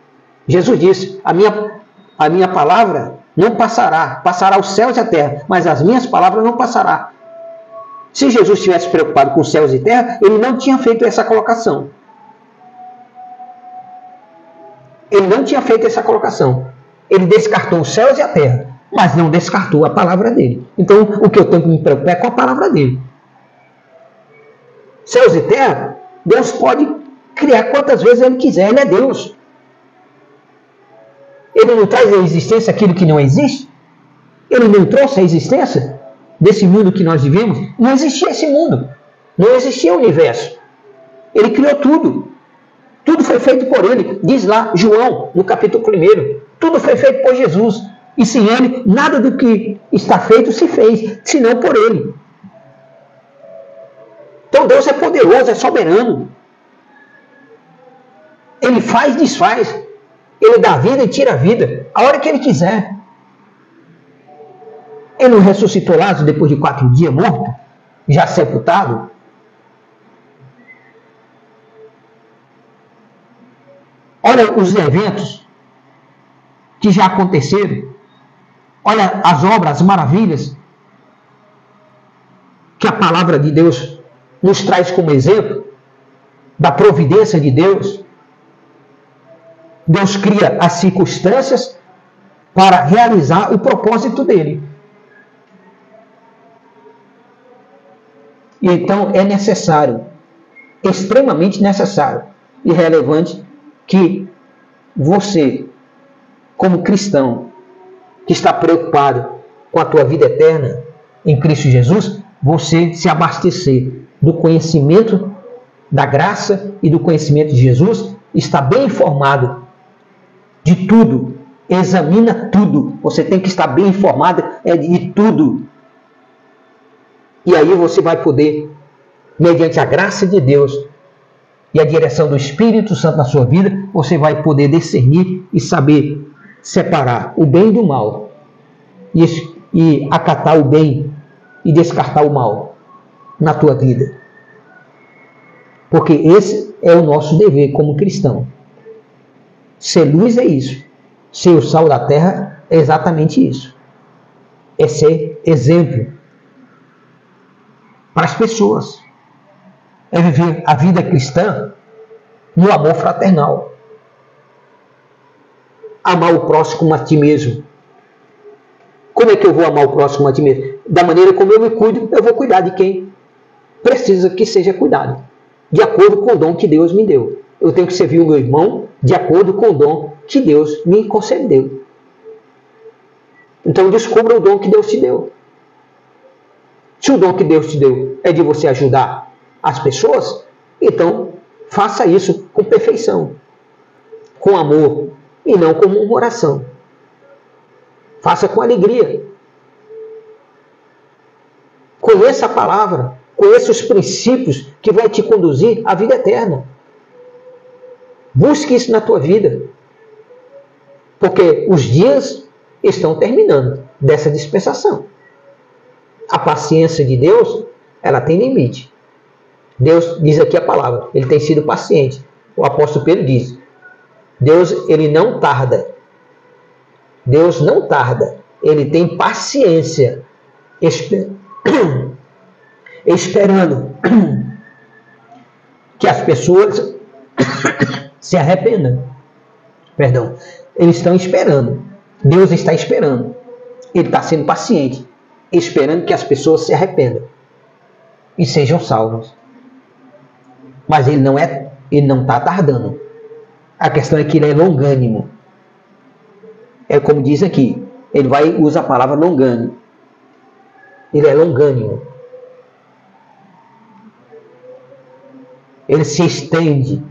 Jesus disse, a minha palavra não passará, passará os céus e a terra, mas as minhas palavras não passará. Se Jesus estivesse preocupado com céus e terra, ele não tinha feito essa colocação. Ele não tinha feito essa colocação. Ele descartou os céus e a terra, mas não descartou a palavra dele. Então, o que eu tenho que me preocupar é com a palavra dele. Céus e terra, Deus pode criar quantas vezes ele quiser. Ele é Deus. Ele não traz à existência aquilo que não existe? Ele não trouxe a existência desse mundo que nós vivemos? Não existia esse mundo. Não existia o universo. Ele criou tudo. Tudo foi feito por ele. Diz lá, João, no capítulo 1. Tudo foi feito por Jesus. E sem ele, nada do que está feito se fez, senão por ele. Então Deus é poderoso, é soberano. Ele faz e desfaz. Ele dá vida e tira a vida, a hora que ele quiser. Ele não ressuscitou Lázaro depois de 4 dias morto, já sepultado? Olha os eventos que já aconteceram. Olha as obras, as maravilhas que a palavra de Deus nos traz como exemplo da providência de Deus. Deus cria as circunstâncias para realizar o propósito dele. E então é necessário, extremamente necessário e relevante que você, como cristão, que está preocupado com a tua vida eterna em Cristo Jesus, você se abastecer do conhecimento da graça e do conhecimento de Jesus, está bem informado de tudo, examina tudo. Você tem que estar bem informado de tudo. E aí você vai poder, mediante a graça de Deus e a direção do Espírito Santo na sua vida, você vai poder discernir e saber separar o bem do mal e acatar o bem e descartar o mal na tua vida. Porque esse é o nosso dever como cristão. Ser luz é isso. Ser o sal da terra é exatamente isso. É ser exemplo para as pessoas. É viver a vida cristã no amor fraternal. Amar o próximo como a ti mesmo. Como é que eu vou amar o próximo como a ti mesmo? Da maneira como eu me cuido, eu vou cuidar de quem precisa que seja cuidado. De acordo com o dom que Deus me deu. Eu tenho que servir o meu irmão de acordo com o dom que Deus me concedeu. Então descubra o dom que Deus te deu. Se o dom que Deus te deu é de você ajudar as pessoas, então faça isso com perfeição, com amor e não com murmuração. Faça com alegria. Conheça a palavra, Conheça os princípios que vai te conduzir à vida eterna. Busque isso na tua vida. Porque os dias estão terminando dessa dispensação. A paciência de Deus, ela tem limite. Deus diz aqui a palavra, ele tem sido paciente. O apóstolo Pedro diz, Deus, ele não tarda. Deus não tarda. Ele tem paciência, esperando que as pessoas se arrependam. Perdão. Eles estão esperando. Deus está esperando. Ele está sendo paciente, esperando que as pessoas se arrependam e sejam salvas. Mas ele não está tardando. A questão é que ele é longânimo. É como diz aqui, ele vai usar a palavra longânimo. Ele é longânimo. Ele se estende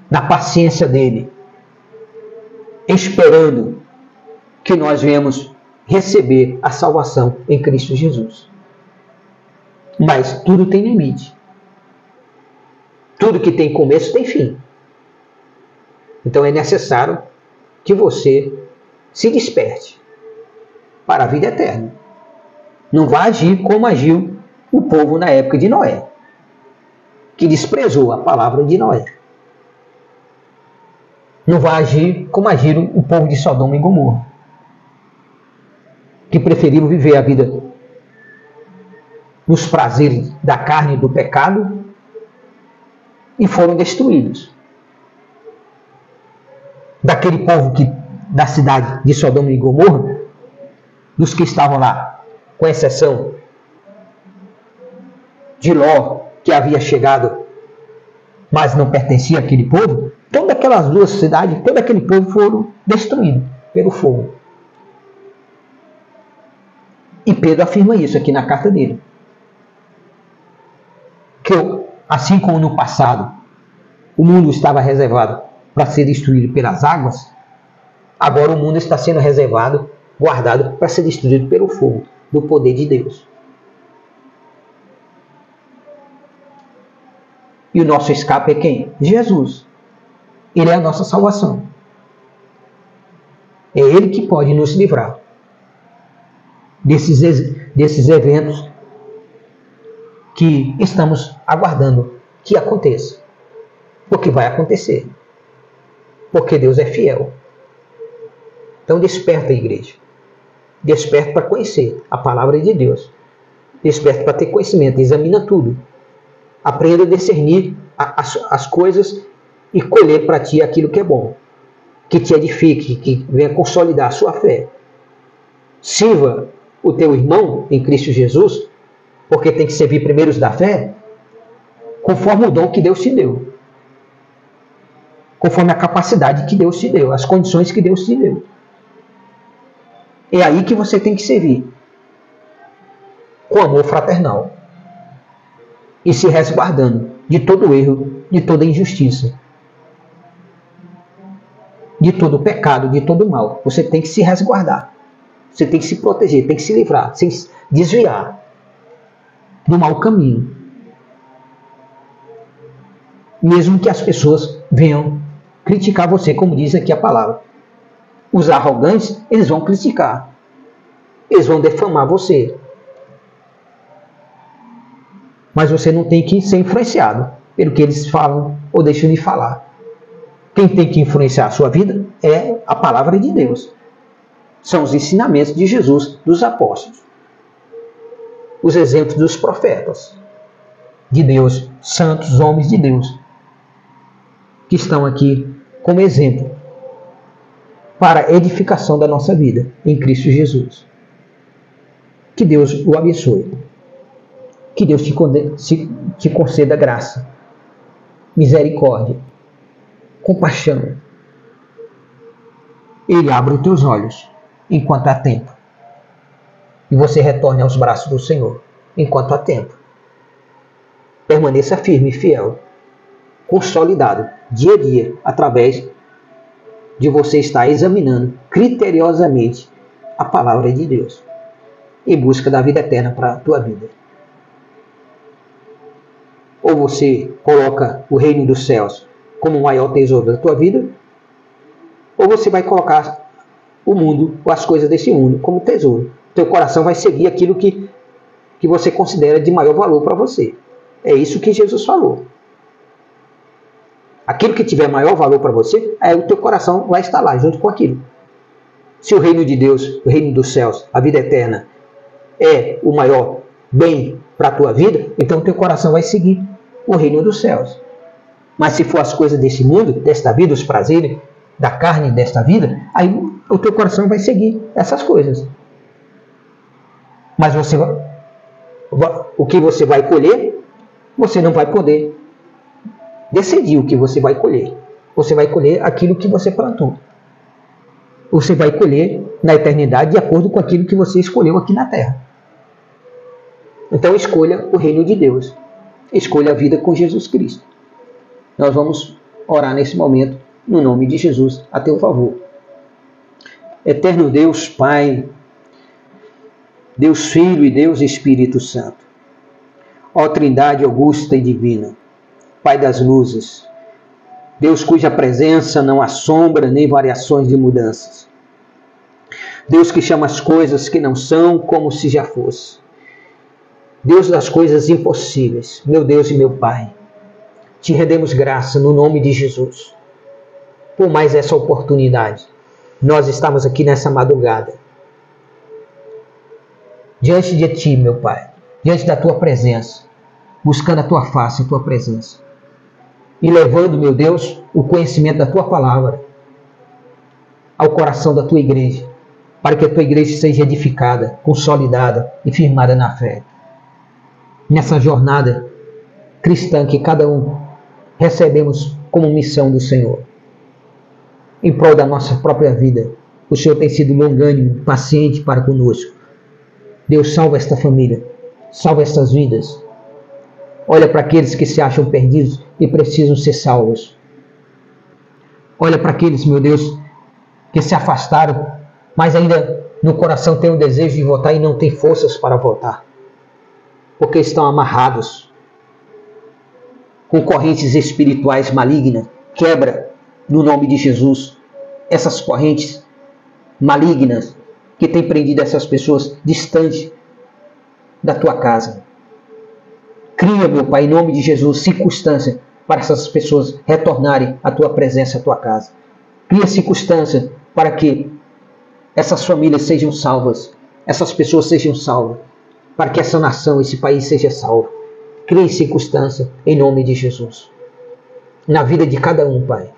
na paciência dele, esperando que nós venhamos receber a salvação em Cristo Jesus. Mas tudo tem limite. Tudo que tem começo tem fim. Então é necessário que você se desperte para a vida eterna. Não vá agir como agiu o povo na época de Noé, que desprezou a palavra de Noé. Não vá agir como agiram o povo de Sodoma e Gomorra, que preferiram viver a vida nos prazeres da carne e do pecado e foram destruídos. Daquele povo da cidade de Sodoma e Gomorra, dos que estavam lá, com exceção de Ló, que havia chegado, mas não pertencia àquele povo, todas aquelas duas cidades, todo aquele povo foram destruídos pelo fogo. E Pedro afirma isso aqui na carta dele. Que assim como no passado o mundo estava reservado para ser destruído pelas águas, agora o mundo está sendo reservado, guardado para ser destruído pelo fogo do poder de Deus. E o nosso escape é quem? Jesus. Ele é a nossa salvação. É Ele que pode nos livrar desses eventos que estamos aguardando que aconteça. Porque vai acontecer. Porque Deus é fiel. Então desperta, igreja. Desperta para conhecer a palavra de Deus. Desperta para ter conhecimento. Examina tudo. Aprenda a discernir as coisas e colher para ti aquilo que é bom, que te edifique, que venha consolidar a sua fé. Sirva o teu irmão em Cristo Jesus, porque tem que servir primeiro os da fé, conforme o dom que Deus te deu, conforme a capacidade que Deus te deu, as condições que Deus te deu. É aí que você tem que servir, com amor fraternal, e se resguardando de todo erro, de toda injustiça, de todo pecado, de todo mal. Você tem que se resguardar. Você tem que se proteger, tem que se livrar, se desviar do mau caminho. Mesmo que as pessoas venham criticar você, como diz aqui a palavra. Os arrogantes, eles vão criticar. Eles vão defamar você. Mas você não tem que ser influenciado pelo que eles falam ou deixam de falar. Quem tem que influenciar a sua vida é a palavra de Deus. São os ensinamentos de Jesus, dos apóstolos. Os exemplos dos profetas de Deus, santos homens de Deus, que estão aqui como exemplo para a edificação da nossa vida em Cristo Jesus. Que Deus o abençoe. Que Deus te conceda graça, misericórdia, compaixão. Ele abre os teus olhos enquanto há tempo. E você retorne aos braços do Senhor enquanto há tempo. Permaneça firme e fiel, consolidado dia a dia, através de você estar examinando criteriosamente a palavra de Deus, em busca da vida eterna para a tua vida. Ou você coloca o reino dos céus como o maior tesouro da tua vida, ou você vai colocar o mundo, ou as coisas desse mundo, como tesouro. Teu coração vai seguir aquilo que você considera de maior valor para você. É isso que Jesus falou. Aquilo que tiver maior valor para você, aí o teu coração vai estar lá junto com aquilo. Se o reino de Deus, o reino dos céus, a vida eterna, é o maior bem para a tua vida, então o teu coração vai seguir o reino dos céus. Mas se for as coisas desse mundo, desta vida, os prazeres da carne desta vida, aí o teu coração vai seguir essas coisas. Mas o que você vai colher, você não vai poder decidir o que você vai colher. Você vai colher aquilo que você plantou. Você vai colher na eternidade de acordo com aquilo que você escolheu aqui na terra. Então escolha o reino de Deus. Escolha a vida com Jesus Cristo. Nós vamos orar nesse momento, no nome de Jesus, a teu favor. Eterno Deus, Pai, Deus Filho e Deus Espírito Santo. Ó Trindade augusta e divina, Pai das luzes, Deus cuja presença não há sombra nem variações de mudanças. Deus que chama as coisas que não são como se já fosse. Deus das coisas impossíveis, meu Deus e meu Pai, te rendemos graça no nome de Jesus. Por mais essa oportunidade, nós estamos aqui nessa madrugada, diante de Ti, meu Pai, diante da Tua presença, buscando a Tua face, a Tua presença, e levando, meu Deus, o conhecimento da Tua palavra ao coração da Tua igreja, para que a Tua igreja seja edificada, consolidada e firmada na fé. Nessa jornada cristã que cada um recebemos como missão do Senhor, em prol da nossa própria vida. O Senhor tem sido longânimo, paciente para conosco. Deus, salva esta família, salva estas vidas. Olha para aqueles que se acham perdidos e precisam ser salvos. Olha para aqueles, meu Deus, que se afastaram, mas ainda no coração tem o desejo de voltar e não tem forças para voltar, porque estão amarrados com correntes espirituais malignas. Quebra, no nome de Jesus, essas correntes malignas que têm prendido essas pessoas distante da Tua casa. Cria, meu Pai, em nome de Jesus, circunstância para essas pessoas retornarem à Tua presença, à Tua casa. Cria circunstância para que essas famílias sejam salvas, essas pessoas sejam salvas, para que essa nação, esse país seja salvo. Crie circunstância em nome de Jesus. Na vida de cada um, Pai.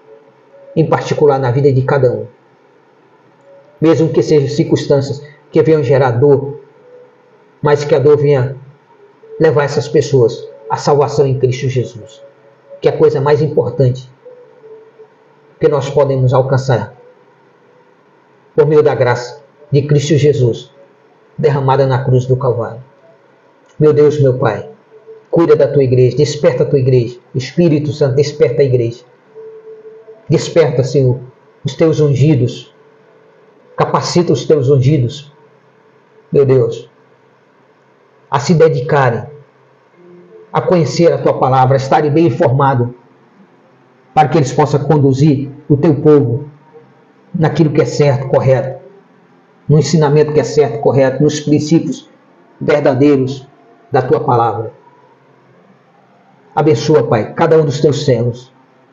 Em particular na vida de cada um. Mesmo que sejam circunstâncias que venham gerar dor, mas que a dor venha levar essas pessoas à salvação em Cristo Jesus. Que é a coisa mais importante que nós podemos alcançar por meio da graça de Cristo Jesus, derramada na cruz do Calvário. Meu Deus, meu Pai, cuida da Tua igreja, desperta a Tua igreja. Espírito Santo, desperta a igreja. Desperta, Senhor, os Teus ungidos. Capacita os Teus ungidos, meu Deus, a se dedicarem a conhecer a Tua palavra, a estarem bem informados, para que eles possam conduzir o Teu povo naquilo que é certo, correto, no ensinamento que é certo, correto, nos princípios verdadeiros da Tua palavra. Abençoa, Pai, cada um dos Teus servos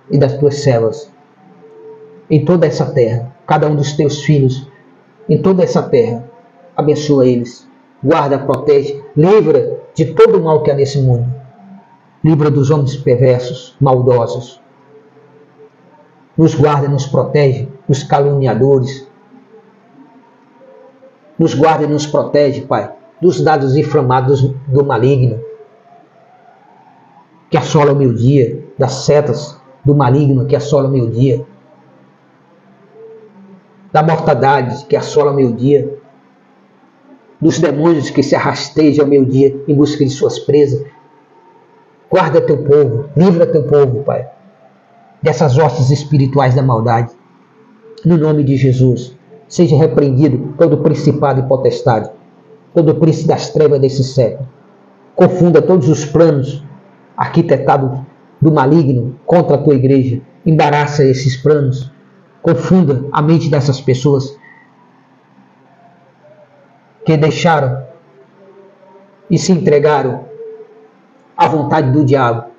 e das Tuas servas em toda essa terra, cada um dos Teus filhos em toda essa terra. Abençoa eles, guarda, protege, livra de todo o mal que há nesse mundo. Livra dos homens perversos, maldosos. Nos guarda e nos protege dos caluniadores. Nos guarda e nos protege, Pai, dos dados inflamados do maligno, que assola o meu dia, das setas do maligno que assola o meu dia, da mortandade que assola o meu dia, dos demônios que se arrastejam ao meu dia em busca de suas presas. Guarda Teu povo, livra Teu povo, Pai, dessas hostes espirituais da maldade. No nome de Jesus, seja repreendido todo principado e potestade, todo príncipe das trevas desse século. Confunda todos os planos arquitetado do maligno contra a tua igreja. Embaraça esses planos, confunda a mente dessas pessoas que deixaram e se entregaram à vontade do diabo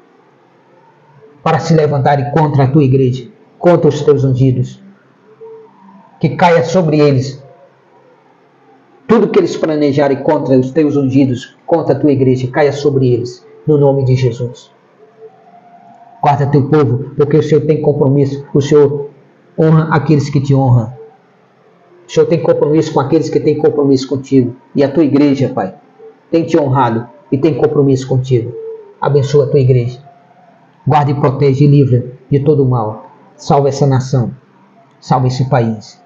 para se levantarem contra a tua igreja, contra os teus ungidos. Que caia sobre eles tudo que eles planejarem contra os teus ungidos, contra a tua igreja, caia sobre eles, no nome de Jesus. Guarda teu povo, porque o Senhor tem compromisso, o Senhor honra aqueles que te honram. O Senhor tem compromisso com aqueles que têm compromisso contigo. E a tua igreja, Pai, tem te honrado e tem compromisso contigo. Abençoa a tua igreja. Guarda e protege e livra de todo o mal. Salva essa nação. Salva esse país.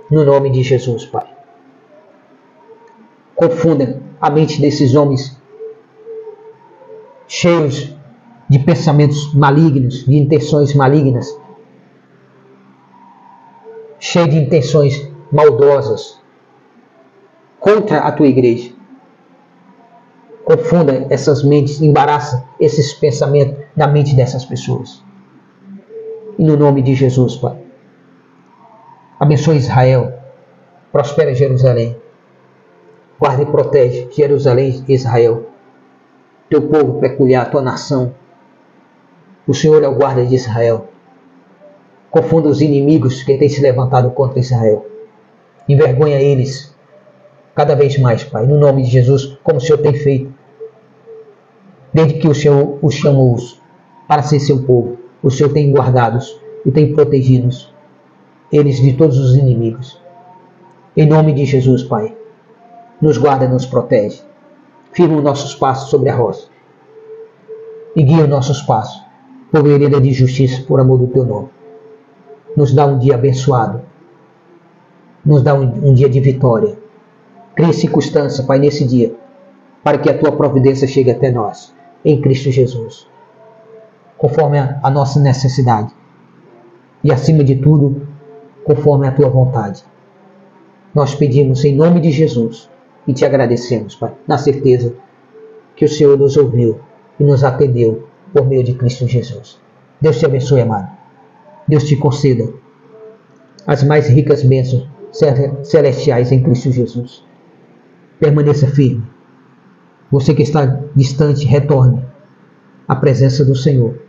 No nome de Jesus, Pai. Confunda a mente desses homens cheios de pensamentos malignos, de intenções malignas, cheios de intenções maldosas contra a tua igreja. Confunda essas mentes, embaraça esses pensamentos na mente dessas pessoas. E no nome de Jesus, Pai. Abençoe Israel, prospera Jerusalém. Guarda e protege Jerusalém e Israel, teu povo peculiar, tua nação. O Senhor é o guarda de Israel. Confunda os inimigos que têm se levantado contra Israel. Envergonha eles cada vez mais, Pai, no nome de Jesus, como o Senhor tem feito. Desde que o Senhor os chamou para ser seu povo, o Senhor tem guardados e tem protegidos eles de todos os inimigos. Em nome de Jesus, Pai, nos guarda e nos protege. Firma os nossos passos sobre a rocha e guia os nossos passos por vereda de justiça, por amor do teu nome. Nos dá um dia abençoado. Nos dá um dia de vitória. Cria circunstância, Pai, nesse dia, para que a tua providência chegue até nós, em Cristo Jesus, conforme a nossa necessidade e, acima de tudo, conforme a tua vontade. Nós pedimos em nome de Jesus e te agradecemos, Pai, na certeza que o Senhor nos ouviu e nos atendeu por meio de Cristo Jesus. Deus te abençoe, amado. Deus te conceda as mais ricas bênçãos celestiais em Cristo Jesus. Permaneça firme. Você que está distante, retorne à presença do Senhor.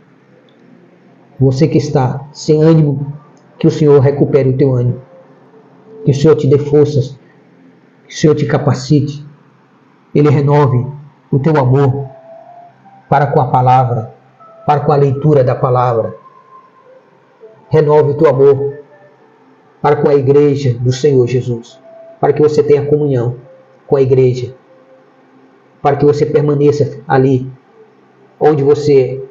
Você que está sem ânimo, que o Senhor recupere o teu ânimo. Que o Senhor te dê forças. Que o Senhor te capacite. Ele renove o teu amor para com a palavra, para com a leitura da palavra. Renove o teu amor para com a igreja do Senhor Jesus, para que você tenha comunhão com a igreja, para que você permaneça ali, onde você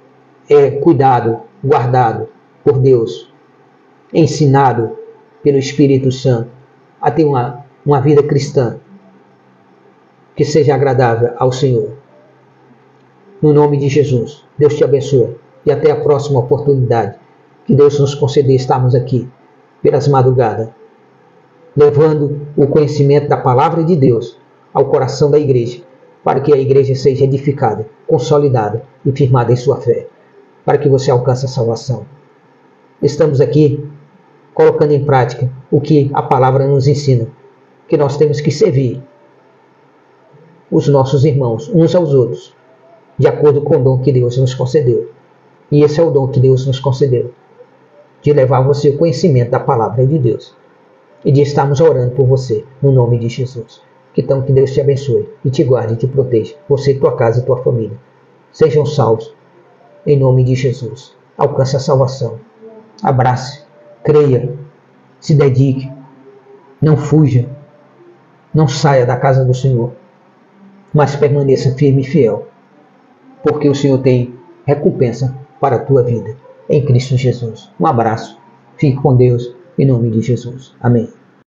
é cuidado, guardado por Deus, ensinado pelo Espírito Santo a ter uma vida cristã que seja agradável ao Senhor. No nome de Jesus, Deus te abençoe e até a próxima oportunidade que Deus nos conceder estarmos aqui pelas madrugadas, levando o conhecimento da palavra de Deus ao coração da igreja, para que a igreja seja edificada, consolidada e firmada em sua fé, para que você alcance a salvação. Estamos aqui colocando em prática o que a palavra nos ensina, que nós temos que servir os nossos irmãos uns aos outros, de acordo com o dom que Deus nos concedeu. E esse é o dom que Deus nos concedeu, de levar a você o conhecimento da palavra de Deus e de estarmos orando por você, no nome de Jesus. Então que Deus te abençoe e te guarde e te proteja, você, tua casa e tua família. Sejam salvos, em nome de Jesus. Alcance a salvação. Abrace, creia, se dedique, não fuja, não saia da casa do Senhor, mas permaneça firme e fiel, porque o Senhor tem recompensa para a tua vida, em Cristo Jesus. Um abraço, fique com Deus, em nome de Jesus. Amém.